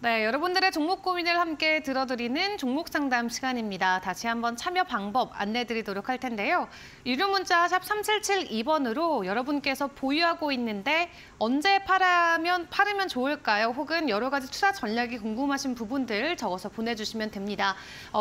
네, 여러분들의 종목 고민을 함께 들어드리는 종목 상담 시간입니다. 다시 한번 참여 방법 안내드리도록 할 텐데요. 유료 문자 샵 3772번으로 여러분께서 보유하고 있는데 언제 팔으면 좋을까요? 혹은 여러 가지 투자 전략이 궁금하신 부분들 적어서 보내주시면 됩니다.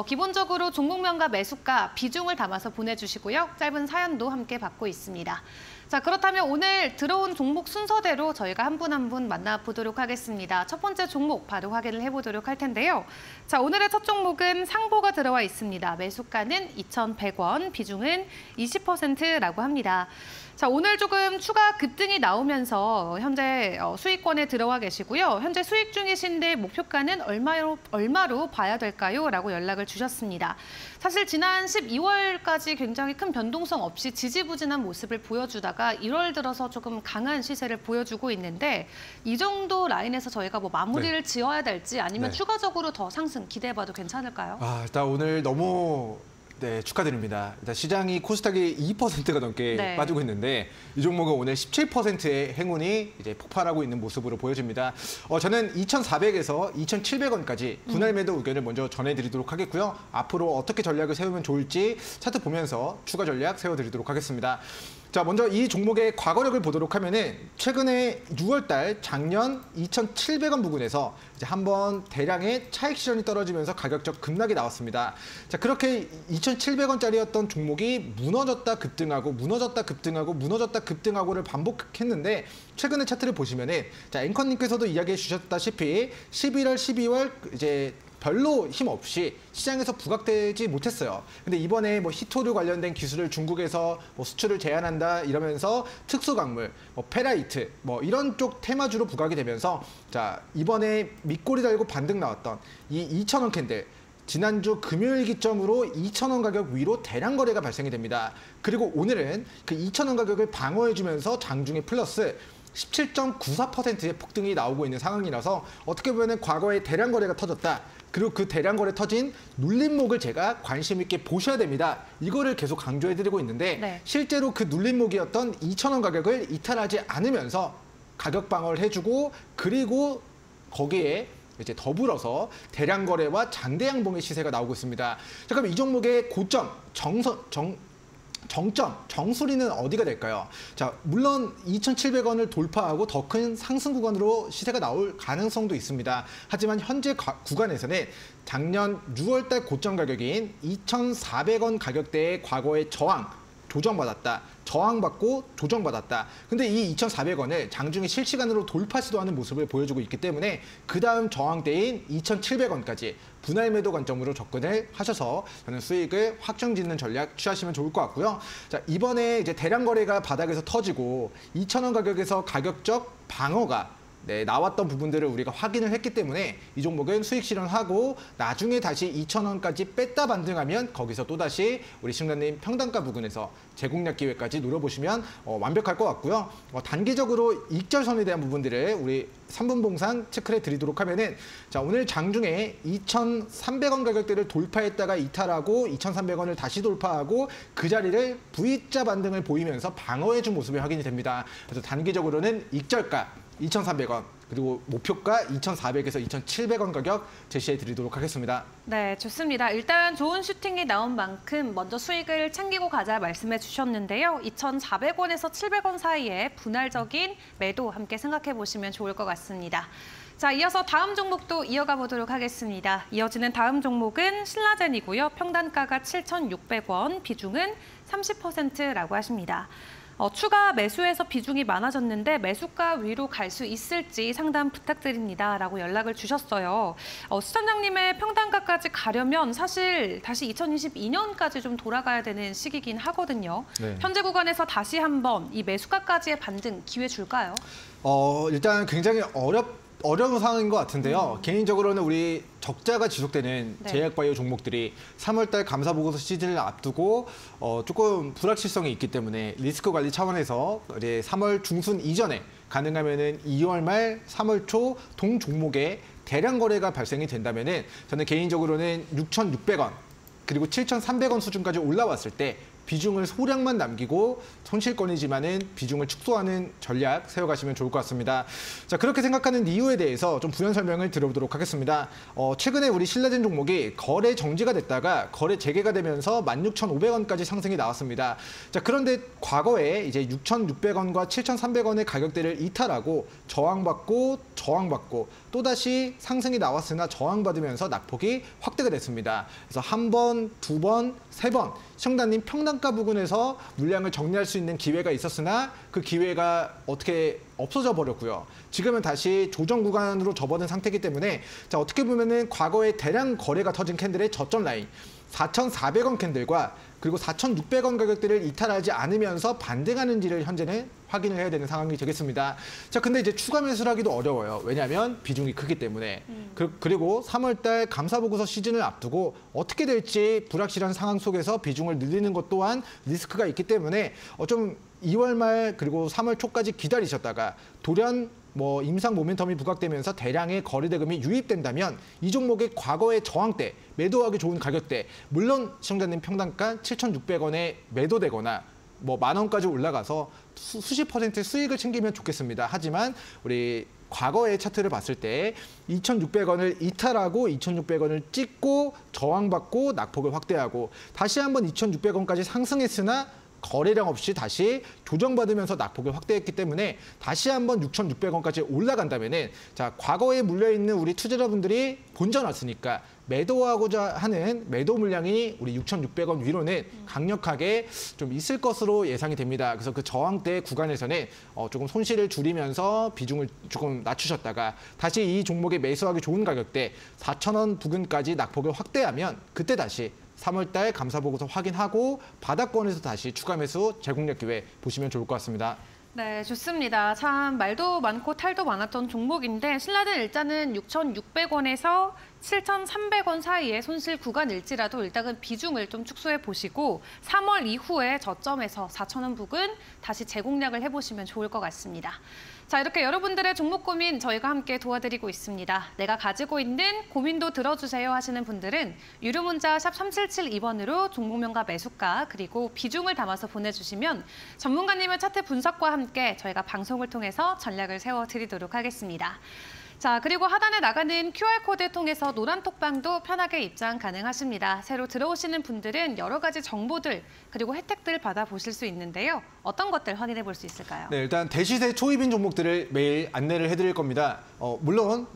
기본적으로 종목명과 매수가, 비중을 담아서 보내주시고요. 짧은 사연도 함께 받고 있습니다. 자, 그렇다면 오늘 들어온 종목 순서대로 저희가 한 분 한 분 만나보도록 하겠습니다. 첫 번째 종목 바로 확인을 해보도록 할 텐데요. 자, 오늘의 첫 종목은 상보가 들어와 있습니다. 매수가는 2,100원, 비중은 20%라고 합니다. 자, 오늘 조금 추가 급등이 나오면서 현재 수익권에 들어와 계시고요. 현재 수익 중이신데 목표가는 얼마로 봐야 될까요? 라고 연락을 주셨습니다. 사실 지난 12월까지 굉장히 큰 변동성 없이 지지부진한 모습을 보여주다가 1월 들어서 조금 강한 시세를 보여주고 있는데 이 정도 라인에서 저희가 뭐 마무리를 지어야 될지 아니면 추가적으로 더 상승 기대해봐도 괜찮을까요? 일단 오늘 너무 축하드립니다. 일단 시장이 코스닥이 2%가 넘게 빠지고 있는데 이 종목은 오늘 17%의 행운이 이제 폭발하고 있는 모습으로 보여집니다. 저는 2,400에서 2,700원까지 분할 매도 의견을 먼저 전해드리도록 하겠고요. 앞으로 어떻게 전략을 세우면 좋을지 차트 보면서 추가 전략 세워드리도록 하겠습니다. 자, 먼저 이 종목의 과거력을 보도록 하면은 최근에 6월달 작년 2,700원 부근에서 이제 한번 대량의 차익 실현이 떨어지면서 가격적 급락이 나왔습니다. 자, 그렇게 2,700원짜리였던 종목이 무너졌다 급등하고 무너졌다 급등하고 무너졌다 급등하고를 반복했는데 최근의 차트를 보시면은 자, 앵커님께서도 이야기해 주셨다시피 11월, 12월 이제 별로 힘 없이 시장에서 부각되지 못했어요. 근데 이번에 뭐 히토류 관련된 기술을 중국에서 뭐 수출을 제한한다 이러면서 특수광물, 뭐 페라이트, 뭐 이런 쪽 테마주로 부각이 되면서 자, 이번에 밑꼬리 달고 반등 나왔던 이 2,000원 캔들 지난주 금요일 기점으로 2,000원 가격 위로 대량 거래가 발생이 됩니다. 그리고 오늘은 그 2,000원 가격을 방어해주면서 장중에 플러스 17.94%의 폭등이 나오고 있는 상황이라서 어떻게 보면 과거에 대량 거래가 터졌다. 그리고 그 대량 거래 터진 눌림목을 제가 관심 있게 보셔야 됩니다. 이거를 계속 강조해드리고 있는데 네. 실제로 그 눌림목이었던 2,000원 가격을 이탈하지 않으면서 가격 방어를 해주고 그리고 거기에 이제 더불어서 대량 거래와 장대 양봉의 시세가 나오고 있습니다. 자, 그럼 이 종목의 고점, 정점, 정수리는 어디가 될까요? 자, 물론 2,700원을 돌파하고 더 큰 상승 구간으로 시세가 나올 가능성도 있습니다. 하지만 현재 구간에서는 작년 6월달 고점 가격인 2,400원 가격대의 과거의 저항, 조정받았다. 저항받고 조정받았다. 근데 이 2,400원을 장중에 실시간으로 돌파 시도하는 모습을 보여주고 있기 때문에 그 다음 저항대인 2,700원까지 분할 매도 관점으로 접근을 하셔서 저는 수익을 확정짓는 전략 취하시면 좋을 것 같고요. 자, 이번에 이제 대량 거래가 바닥에서 터지고 2,000원 가격에서 가격적 방어가 나왔던 부분들을 우리가 확인을 했기 때문에 이 종목은 수익 실현하고 나중에 다시 2,000원까지 뺐다 반등하면 거기서 또다시 우리 시청자님 평단가 부근에서 재공략 기회까지 노려보시면 완벽할 것 같고요. 단기적으로 익절선에 대한 부분들을 우리 3분 봉상 체크해 드리도록 하면은 자, 오늘 장중에 2,300원 가격대를 돌파했다가 이탈하고 2,300원을 다시 돌파하고 그 자리를 V자 반등을 보이면서 방어해준 모습이 확인이 됩니다. 그래서 단기적으로는 익절가 2,300원 그리고 목표가 2,400에서 2,700원 가격 제시해 드리도록 하겠습니다. 네, 좋습니다. 일단 좋은 슈팅이 나온 만큼 먼저 수익을 챙기고 가자 말씀해 주셨는데요. 2,400원에서 700원 사이에 분할적인 매도 함께 생각해 보시면 좋을 것 같습니다. 자, 이어서 다음 종목도 이어가 보도록 하겠습니다. 이어지는 다음 종목은 신라젠이고요. 평단가가 7,600원, 비중은 30%라고 하십니다. 추가 매수에서 비중이 많아졌는데 매수가 위로 갈 수 있을지 상담 부탁드립니다. 라고 연락을 주셨어요. 수장님의 평단가까지 가려면 사실 다시 2022년까지 좀 돌아가야 되는 시기긴 하거든요. 네. 현재 구간에서 다시 한번 이 매수가까지의 반등 기회 줄까요? 일단 굉장히 어려운 상황인 것 같은데요. 개인적으로는 우리 적자가 지속되는 네. 제약바이오 종목들이 3월달 감사보고서 시즌을 앞두고 조금 불확실성이 있기 때문에 리스크 관리 차원에서 이제 3월 중순 이전에 가능하면은 2월 말 3월 초 동 종목에 대량 거래가 발생이 된다면은 저는 개인적으로는 6,600원 그리고 7,300원 수준까지 올라왔을 때 비중을 소량만 남기고 손실권이지만은 비중을 축소하는 전략 세워가시면 좋을 것 같습니다. 자, 그렇게 생각하는 이유에 대해서 좀 부연 설명을 들어보도록 하겠습니다. 최근에 우리 신라젠 종목이 거래 정지가 됐다가 거래 재개가 되면서 16,500원까지 상승이 나왔습니다. 자, 그런데 과거에 이제 6,600원과 7,300원의 가격대를 이탈하고 저항받고 또다시 상승이 나왔으나 저항받으면서 낙폭이 확대가 됐습니다. 그래서 한 번, 두 번, 세 번 시청자님 평단가 부근에서 물량을 정리할 수 있는 기회가 있었으나 그 기회가 어떻게 없어져 버렸고요. 지금은 다시 조정 구간으로 접어든 상태이기 때문에 자, 어떻게 보면은 과거에 대량 거래가 터진 캔들의 저점 라인 4,400원 캔들과 그리고 4,600원 가격대를 이탈하지 않으면서 반등하는지를 현재는 확인을 해야 되는 상황이 되겠습니다. 자, 근데 이제 추가 매수를 하기도 어려워요. 왜냐하면 비중이 크기 때문에. 그리고 3월달 감사보고서 시즌을 앞두고 어떻게 될지 불확실한 상황 속에서 비중을 늘리는 것 또한 리스크가 있기 때문에 좀 2월 말 그리고 3월 초까지 기다리셨다가 돌연 임상 모멘텀이 부각되면서 대량의 거래 대금이 유입된다면 이 종목의 과거의 저항대, 매도하기 좋은 가격대, 물론 시청자님 평단가 7,600원에 매도되거나 10,000원까지 올라가서 수십 퍼센트 수익을 챙기면 좋겠습니다. 하지만 우리 과거의 차트를 봤을 때 2,600원을 이탈하고 2,600원을 찍고 저항받고 낙폭을 확대하고 다시 한번 2,600원까지 상승했으나 거래량 없이 다시 조정받으면서 낙폭을 확대했기 때문에 다시 한번 6,600원까지 올라간다면은 자, 과거에 물려있는 우리 투자자분들이 본전 왔으니까 매도하고자 하는 매도 물량이 우리 6,600원 위로는 강력하게 좀 있을 것으로 예상이 됩니다. 그래서 그 저항대 구간에서는 조금 손실을 줄이면서 비중을 조금 낮추셨다가 다시 이 종목에 매수하기 좋은 가격대 4,000원 부근까지 낙폭을 확대하면 그때 다시 3월달 감사보고서 확인하고 바닥권에서 다시 추가 매수 재공략 기회 보시면 좋을 것 같습니다. 네, 좋습니다. 참 말도 많고 탈도 많았던 종목인데 신라는 일단은 6,600원에서 7,300원 사이의 손실 구간일지라도 일단은 비중을 좀 축소해 보시고 3월 이후에 저점에서 4,000원 부근 다시 재공략을 해보시면 좋을 것 같습니다. 자, 이렇게 여러분들의 종목 고민 저희가 함께 도와드리고 있습니다. 내가 가지고 있는 고민도 들어주세요 하시는 분들은 유료 문자 샵 3772번으로 종목명과 매수가 그리고 비중을 담아서 보내주시면 전문가님의 차트 분석과 함께 저희가 방송을 통해서 전략을 세워드리도록 하겠습니다. 자, 그리고 하단에 나가는 QR코드 통해서 노란 톡방도 편하게 입장 가능하십니다. 새로 들어오시는 분들은 여러 가지 정보들 그리고 혜택들 받아보실 수 있는데요. 어떤 것들 확인해 볼 수 있을까요? 네, 일단 대시세 초입인 종목들을 매일 안내를 해드릴 겁니다. 물론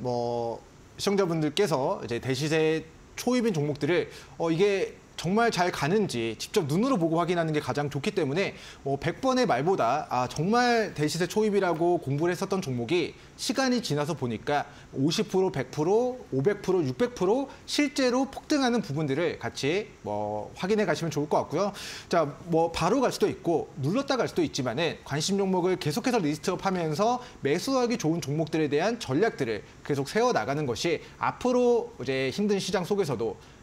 시청자분들께서 이제 대시세 초입인 종목들을 이게 정말 잘 가는지 직접 눈으로 보고 확인하는 게 가장 좋기 때문에 100번의 말보다 정말 대시세 초입이라고 공부를 했었던 종목이 시간이 지나서 보니까 50%, 100%, 500%, 600% 실제로 폭등하는 부분들을 같이 확인해 가시면 좋을 것 같고요. 자, 바로 갈 수도 있고 눌렀다 갈 수도 있지만은 관심 종목을 계속해서 리스트업하면서 매수하기 좋은 종목들에 대한 전략들을 계속 세워 나가는 것이 앞으로 이제 힘든 시장 속에서도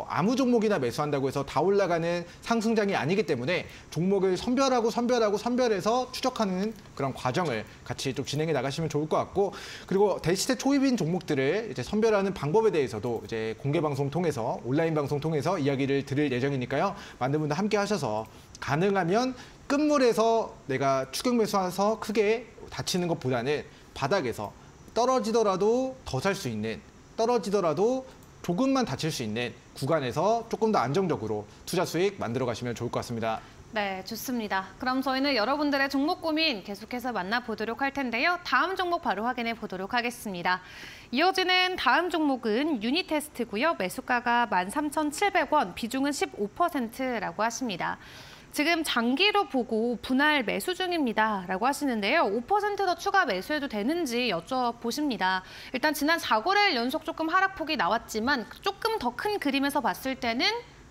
아무 종목이나 매수한다고 해서 다 올라가는 상승장이 아니기 때문에 종목을 선별해서 추적하는 그런 과정을 같이 좀 진행해 나가시면 좋을 것 같고, 그리고 대시세 초입인 종목들을 이제 선별하는 방법에 대해서도 이제 공개 방송 통해서 온라인 방송 통해서 이야기를 드릴 예정이니까요. 많은 분들 함께 하셔서 가능하면 끝물에서 내가 추격 매수해서 크게 다치는 것보다는 바닥에서 떨어지더라도 더 살 수 있는, 떨어지더라도 조금만 다칠 수 있는 구간에서 조금 더 안정적으로 투자 수익 만들어 가시면 좋을 것 같습니다. 네, 좋습니다. 그럼 저희는 여러분들의 종목 고민 계속해서 만나보도록 할 텐데요. 다음 종목 바로 확인해 보도록 하겠습니다. 이어지는 다음 종목은 유니테스트고요. 매수가가 13,700원, 비중은 15%라고 하십니다. 지금 장기로 보고 분할 매수 중입니다 라고 하시는데요. 5% 더 추가 매수해도 되는지 여쭤보십니다. 일단 지난 4거래일 연속 조금 하락폭이 나왔지만 조금 더 큰 그림에서 봤을 때는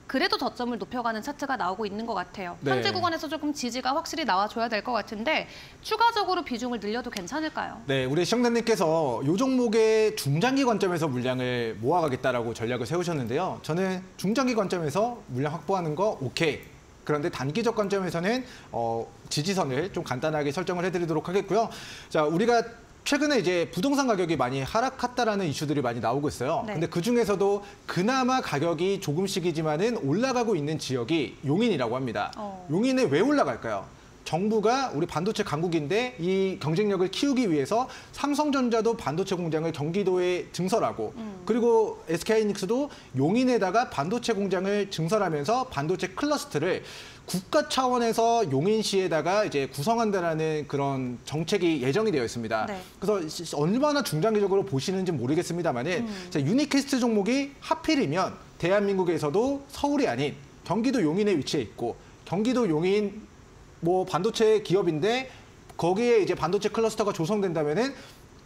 그래도 저점을 높여가는 차트가 나오고 있는 것 같아요. 네. 현재 구간에서 조금 지지가 확실히 나와줘야 될 것 같은데 추가적으로 비중을 늘려도 괜찮을까요? 네, 우리 시청자님께서 이 종목의 중장기 관점에서 물량을 모아가겠다라고 전략을 세우셨는데요. 저는 중장기 관점에서 물량 확보하는 거 오케이. 그런데 단기적 관점에서는 지지선을 좀 간단하게 설정을 해드리도록 하겠고요. 자, 우리가 최근에 이제 부동산 가격이 많이 하락했다라는 이슈들이 많이 나오고 있어요. 네. 근데 그 중에서도 그나마 가격이 조금씩이지만은 올라가고 있는 지역이 용인이라고 합니다. 용인에 왜 올라갈까요? 정부가 우리 반도체 강국인데 이 경쟁력을 키우기 위해서 삼성전자도 반도체 공장을 경기도에 증설하고 그리고 SK하이닉스도 용인에다가 반도체 공장을 증설하면서 반도체 클러스터를 국가 차원에서 용인시에다가 이제 구성한다라는 그런 정책이 예정이 되어 있습니다. 네. 그래서 얼마나 중장기적으로 보시는지 모르겠습니다만은 유니캐스트 종목이 하필이면 대한민국에서도 서울이 아닌 경기도 용인에 위치해 있고 경기도 용인 반도체 기업인데 거기에 이제 반도체 클러스터가 조성된다면은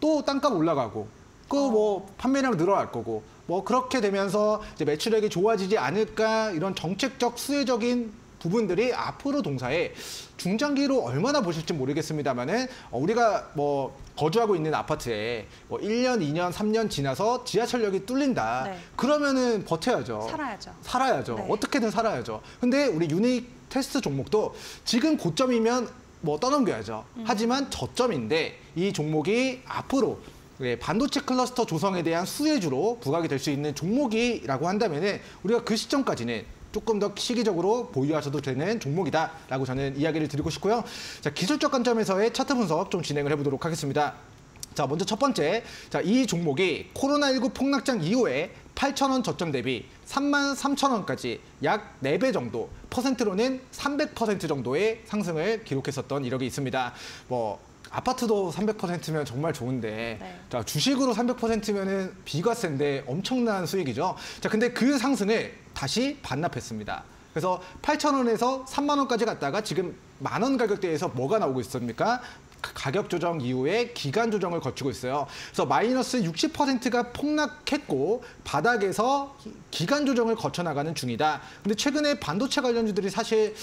또 땅값 올라가고 판매량 늘어날 거고 그렇게 되면서 이제 매출액이 좋아지지 않을까 이런 정책적 수혜적인 부분들이 앞으로 동사에 중장기로 얼마나 보실지 모르겠습니다만은 우리가 거주하고 있는 아파트에 1년, 2년, 3년 지나서 지하철역이 뚫린다. 네. 그러면은 버텨야죠. 살아야죠. 네. 어떻게든 살아야죠. 근데 우리 유니테스트 종목도 지금 고점이면 떠넘겨야죠. 하지만 저점인데 이 종목이 앞으로 반도체 클러스터 조성에 대한 수혜주로 부각이 될 수 있는 종목이라고 한다면은 우리가 그 시점까지는 조금 더 시기적으로 보유하셔도 되는 종목이다라고 저는 이야기를 드리고 싶고요. 자, 기술적 관점에서의 차트 분석 좀 진행을 해보도록 하겠습니다. 자, 먼저 첫 번째, 이 종목이 코로나19 폭락장 이후에 8,000원 저점 대비 33,000원까지 약 4배 정도, 퍼센트로는 300% 정도의 상승을 기록했었던 이력이 있습니다. 뭐 아파트도 300%면 정말 좋은데 네. 자, 주식으로 300%면은 비과세인데 엄청난 수익이죠. 자, 근데 그 상승을 다시 반납했습니다. 그래서 8,000원에서 3만 원까지 갔다가 지금 10,000원 가격대에서 뭐가 나오고 있습니까? 가격 조정 이후에 기간 조정을 거치고 있어요. 그래서 마이너스 60%가 폭락했고 바닥에서 기간 조정을 거쳐 나가는 중이다. 근데 최근에 반도체 관련주들이 사실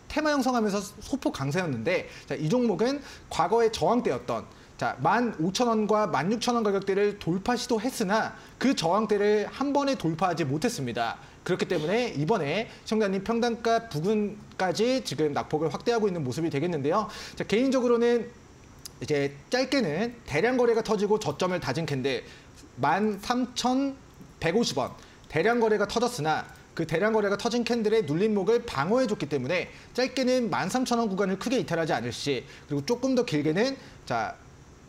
테마 형성하면서 소폭 강세였는데, 자, 이 종목은 과거의 저항대였던 15,000원과 16,000원 가격대를 돌파 시도했으나 그 저항대를 한 번에 돌파하지 못했습니다. 그렇기 때문에 이번에 시청자님 평단가 부근까지 지금 낙폭을 확대하고 있는 모습이 되겠는데요. 자, 개인적으로는 이제 짧게는 대량 거래가 터지고 저점을 다진 캔들 13,150원 대량 거래가 터졌으나 그 대량 거래가 터진 캔들의 눌림목을 방어해줬기 때문에 짧게는 13,000원 구간을 크게 이탈하지 않을 시, 그리고 조금 더 길게는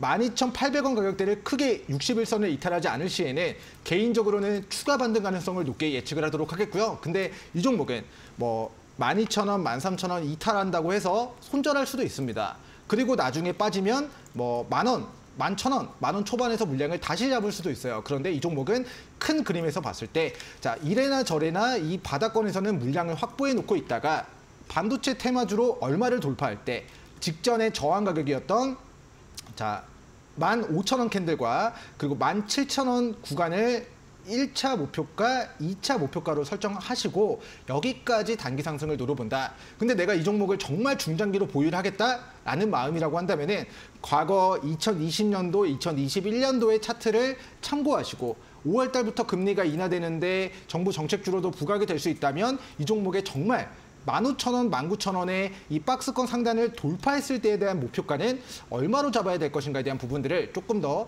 12,800원 가격대를 크게 60일선을 이탈하지 않을 시에는 개인적으로는 추가 반등 가능성을 높게 예측을 하도록 하겠고요. 근데 이 종목은 뭐 12,000원, 13,000원 이탈한다고 해서 손절할 수도 있습니다. 그리고 나중에 빠지면 뭐 10,000원, 11,000원, 10,000원 초반에서 물량을 다시 잡을 수도 있어요. 그런데 이 종목은 큰 그림에서 봤을 때 이래나 저래나 이 바닥권에서는 물량을 확보해 놓고 있다가 반도체 테마주로 얼마를 돌파할 때 직전에 저항 가격이었던 15,000원 캔들과 그리고 17,000원 구간을 1차 목표가, 2차 목표가로 설정하시고 여기까지 단기 상승을 노려본다. 근데 내가 이 종목을 정말 중장기로 보유를 하겠다라는 마음이라고 한다면은 과거 2020년도, 2021년도의 차트를 참고하시고 5월 달부터 금리가 인하되는데 정부 정책주로도 부각이 될 수 있다면 이 종목에 정말 15,000원, 19,000원의 이 박스권 상단을 돌파했을 때에 대한 목표가는 얼마로 잡아야 될 것인가에 대한 부분들을 조금 더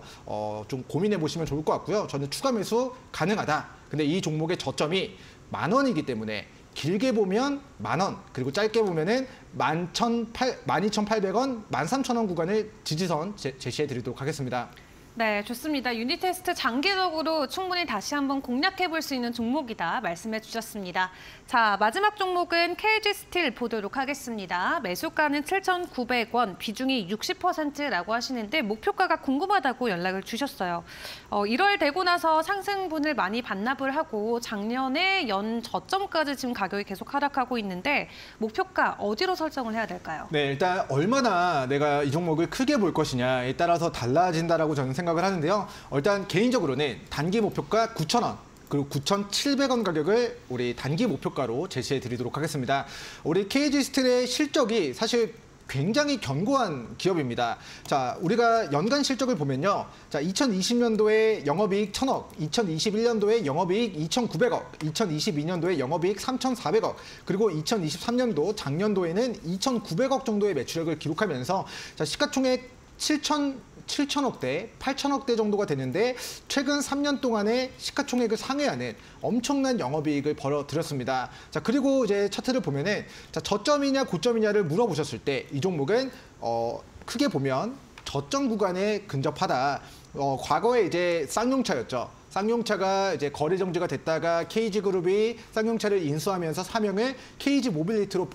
좀 고민해 보시면 좋을 것 같고요. 저는 추가 매수 가능하다. 근데 이 종목의 저점이 10,000원이기 때문에 길게 보면 10,000원, 그리고 짧게 보면은 12,800원, 13,000원 구간을 지지선 제시해 드리도록 하겠습니다. 네, 좋습니다. 유닛 테스트 장기적으로 충분히 다시 한번 공략해 볼 수 있는 종목이다 말씀해 주셨습니다. 자, 마지막 종목은 KG 스틸 보도록 하겠습니다. 매수가는 7,900원, 비중이 60%라고 하시는데 목표가가 궁금하다고 연락을 주셨어요. 1월 되고 나서 상승분을 많이 반납을 하고 작년에 연 저점까지 지금 가격이 계속 하락하고 있는데 목표가 어디로 설정을 해야 될까요? 네, 일단 얼마나 내가 이 종목을 크게 볼 것이냐에 따라서 달라진다라고 저는 생각을 하는데요. 일단 개인적으로는 단기 목표가 9,000원, 그리고 9,700원 가격을 우리 단기 목표가로 제시해 드리도록 하겠습니다. 우리 KG 스틸의 실적이 사실 굉장히 견고한 기업입니다. 자, 우리가 연간 실적을 보면요. 자, 2020년도에 영업이익 1,000억, 2021년도에 영업이익 2,900억, 2022년도에 영업이익 3,400억, 그리고 2023년도 작년도에는 2,900억 정도의 매출액을 기록하면서 자, 시가총액 7,000억대, 8,000억대 정도가 되는데 최근 3년 동안의 시가총액을 상회하는 엄청난 영업이익을 벌어들였습니다. 자, 그리고 이제 차트를 보면은 자, 저점이냐 고점이냐를 물어보셨을 때 이 종목은 크게 보면 저점 구간에 근접하다. 과거에 이제 쌍용차였죠. 쌍용차가 이제 거래 정지가 됐다가 KG그룹이 쌍용차를 인수하면서 사명을 KG모빌리티로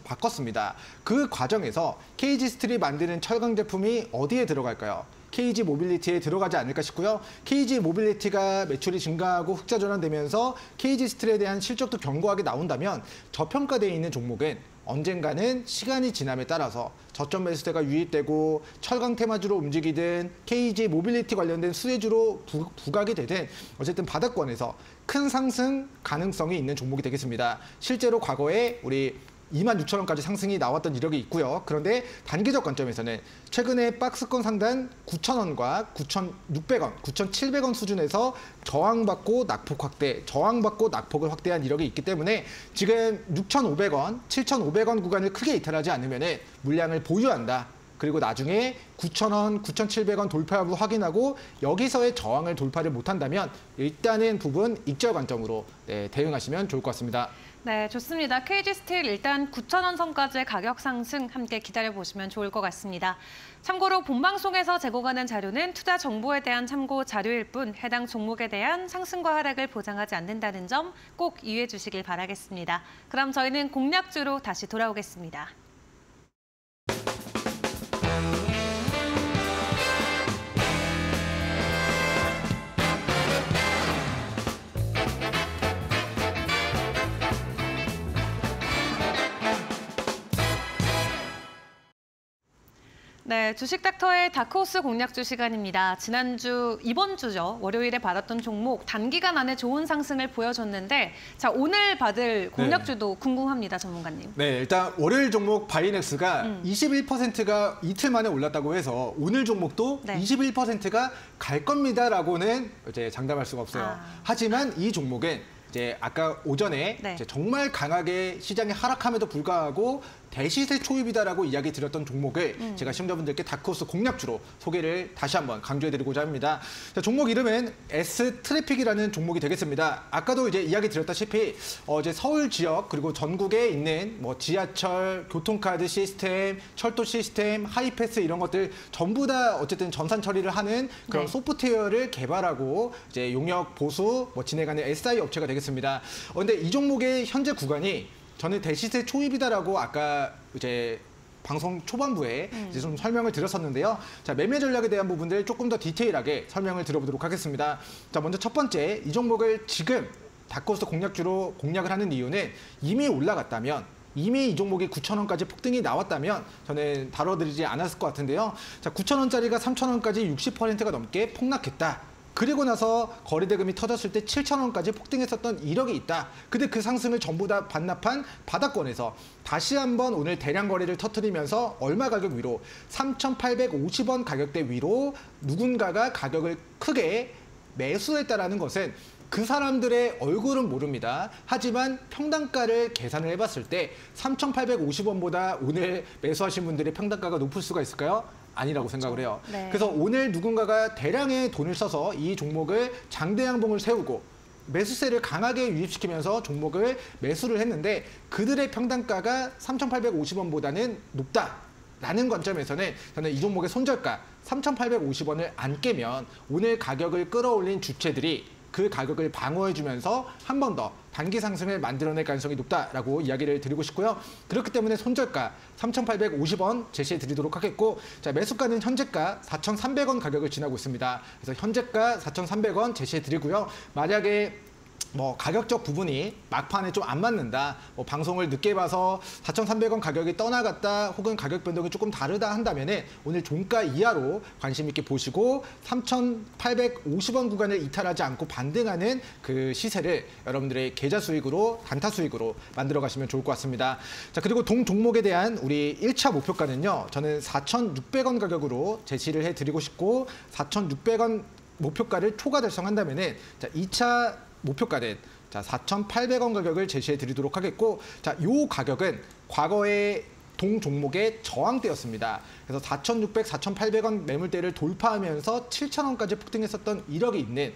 바꿨습니다. 그 과정에서 KG스틸이 만드는 철강 제품이 어디에 들어갈까요? KG모빌리티에 들어가지 않을까 싶고요. KG모빌리티가 매출이 증가하고 흑자 전환되면서 KG스틸에 대한 실적도 견고하게 나온다면 저평가되어 있는 종목은 언젠가는 시간이 지남에 따라서 저점 매수세가 유입되고 철강 테마주로 움직이든 KG 모빌리티 관련된 수혜주로 부각이 되든 어쨌든 바닥권에서 큰 상승 가능성이 있는 종목이 되겠습니다. 실제로 과거에 우리 26,000원까지 상승이 나왔던 이력이 있고요. 그런데 단기적 관점에서는 최근에 박스권 상단 9,000원과 9,600원, 9,700원 수준에서 저항받고 낙폭 확대, 저항받고 낙폭을 확대한 이력이 있기 때문에 지금 6,500원, 7,500원 구간을 크게 이탈하지 않으면 물량을 보유한다. 그리고 나중에 9,000원, 9,700원 돌파 여부 확인하고 여기서의 저항을 돌파를 못한다면 일단은 부분 익절 관점으로 대응하시면 좋을 것 같습니다. 네, 좋습니다. KG스틸 일단 9,000원 선까지의 가격 상승 함께 기다려보시면 좋을 것 같습니다. 참고로 본방송에서 제공하는 자료는 투자 정보에 대한 참고 자료일 뿐 해당 종목에 대한 상승과 하락을 보장하지 않는다는 점 꼭 이해해 주시길 바라겠습니다. 그럼 저희는 공략주로 다시 돌아오겠습니다. 네, 주식닥터의 다크호스 공략주 시간입니다. 이번 주죠. 월요일에 받았던 종목 단기간 안에 좋은 상승을 보여줬는데 자, 오늘 받을 공략주도 궁금합니다, 전문가님. 네, 일단 월요일 종목 바이넥스가 21%가 이틀 만에 올랐다고 해서 오늘 종목도 21%가 갈 겁니다라고는 이제 장담할 수가 없어요. 하지만 이 종목은 이제 아까 오전에 이제 정말 강하게 시장이 하락함에도 불구하고 대시세 초입이다라고 이야기 드렸던 종목을 제가 시청자분들께 다크호스 공략주로 소개를 다시 한번 강조해드리고자 합니다. 자, 종목 이름은 S트래픽이라는 종목이 되겠습니다. 아까도 이제 이야기 드렸다시피 이제 서울 지역 그리고 전국에 있는 뭐 지하철, 교통카드 시스템, 철도 시스템, 하이패스 이런 것들 전부 다 어쨌든 전산 처리를 하는 그런 소프트웨어를 개발하고 이제 용역 보수 진행하는 SI 업체가 되겠습니다. 근데 이 종목의 현재 구간이 저는 대시세 초입이다라고 아까 이제 방송 초반부에 이제 좀 설명을 드렸었는데요. 자, 매매 전략에 대한 부분들 조금 더 디테일하게 설명을 드려보도록 하겠습니다. 자, 먼저 첫 번째, 이 종목을 지금 다크호스 공략주로 공략을 하는 이유는 이미 올라갔다면 이미 이 종목이 9,000원까지 폭등이 나왔다면 저는 다뤄드리지 않았을 것 같은데요. 자, 9,000원짜리가 3,000원까지 60%가 넘게 폭락했다. 그리고 나서 거래대금이 터졌을 때 7,000원까지 폭등했었던 이력이 있다. 근데 그 상승을 전부 다 반납한 바닥권에서 다시 한번 오늘 대량 거래를 터뜨리면서 얼마 가격 위로 3,850원 가격대 위로 누군가가 가격을 크게 매수했다라는 것은 그 사람들의 얼굴은 모릅니다. 하지만 평단가를 계산을 해봤을 때 3,850원보다 오늘 매수하신 분들의 평단가가 높을 수가 있을까요? 아니라고 생각을 해요. 그래서 오늘 누군가가 대량의 돈을 써서 이 종목을 장대 양봉을 세우고 매수세를 강하게 유입시키면서 종목을 매수를 했는데 그들의 평단가가 3,850원보다는 높다라는 관점에서는 저는 이 종목의 손절가 3,850원을 안 깨면 오늘 가격을 끌어올린 주체들이 그 가격을 방어해주면서 한 번 더 단기 상승을 만들어낼 가능성이 높다라고 이야기를 드리고 싶고요. 그렇기 때문에 손절가 3,850원 제시해 드리도록 하겠고, 자, 매수가는 현재가 4,300원 가격을 지나고 있습니다. 그래서 현재가 4,300원 제시해 드리고요. 만약에 가격적 부분이 막판에 좀 안 맞는다, 방송을 늦게 봐서 4,300원 가격이 떠나갔다, 혹은 가격 변동이 조금 다르다 한다면은 오늘 종가 이하로 관심 있게 보시고 3,850원 구간을 이탈하지 않고 반등하는 그 시세를 여러분들의 계좌 수익으로, 단타 수익으로 만들어 가시면 좋을 것 같습니다. 자, 그리고 동 종목에 대한 우리 1차 목표가는요, 저는 4,600원 가격으로 제시를 해드리고 싶고, 4,600원 목표가를 초과 달성한다면은 자, 2차 목표가는 자, 4,800원 가격을 제시해 드리도록 하겠고, 자, 요 가격은 과거의 동 종목의 저항대였습니다. 그래서 4,600, 4,800원 매물대를 돌파하면서 7,000원까지 폭등했었던 이력이 있는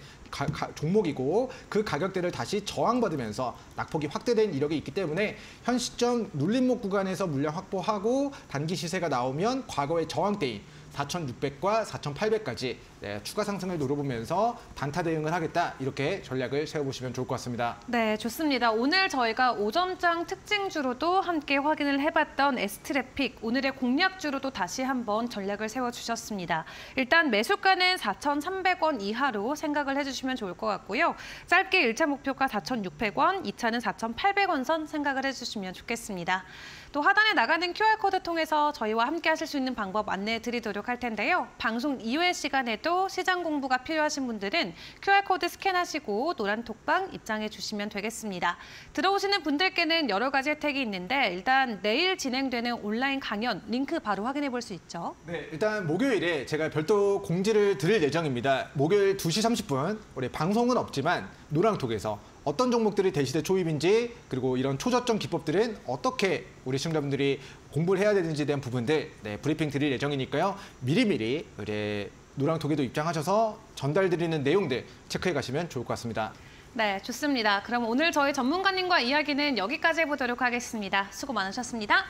종목이고, 그 가격대를 다시 저항받으면서 낙폭이 확대된 이력이 있기 때문에 현 시점 눌림목 구간에서 물량 확보하고 단기 시세가 나오면 과거의 저항대인 4,600과 4,800까지 추가 상승을 노려보면서 단타 대응을 하겠다, 이렇게 전략을 세워보시면 좋을 것 같습니다. 네, 좋습니다. 오늘 저희가 오전장 특징주로도 함께 확인을 해봤던 S트래픽, 오늘의 공략주로도 다시 한번 전략을 세워주셨습니다. 일단 매수가는 4,300원 이하로 생각을 해주시면 좋을 것 같고요. 짧게 1차 목표가 4,600원, 2차는 4,800원 선 생각을 해주시면 좋겠습니다. 또 하단에 나가는 QR코드 통해서 저희와 함께 하실 수 있는 방법 안내해 드리도록 할 텐데요. 방송 이후의 시간에도 시장 공부가 필요하신 분들은 QR코드 스캔하시고 노란 톡방 입장해 주시면 되겠습니다. 들어오시는 분들께는 여러 가지 혜택이 있는데 일단 내일 진행되는 온라인 강연 링크 바로 확인해 볼 수 있죠. 네, 일단 목요일에 제가 별도 공지를 드릴 예정입니다. 목요일 2시 30분, 우리 방송은 없지만 노랑톡에서 어떤 종목들이 대시대 초입인지, 그리고 이런 초저점 기법들은 어떻게 우리 시청자분들이 공부를 해야 되는지에 대한 부분들 브리핑 드릴 예정이니까요. 미리미리 우리 노랑톡에도 입장하셔서 전달드리는 내용들 체크해 가시면 좋을 것 같습니다. 네, 좋습니다. 그럼 오늘 저희 전문가님과 이야기는 여기까지 해보도록 하겠습니다. 수고 많으셨습니다.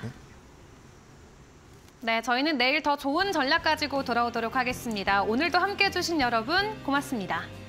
네, 저희는 내일 더 좋은 전략 가지고 돌아오도록 하겠습니다. 오늘도 함께해 주신 여러분 고맙습니다.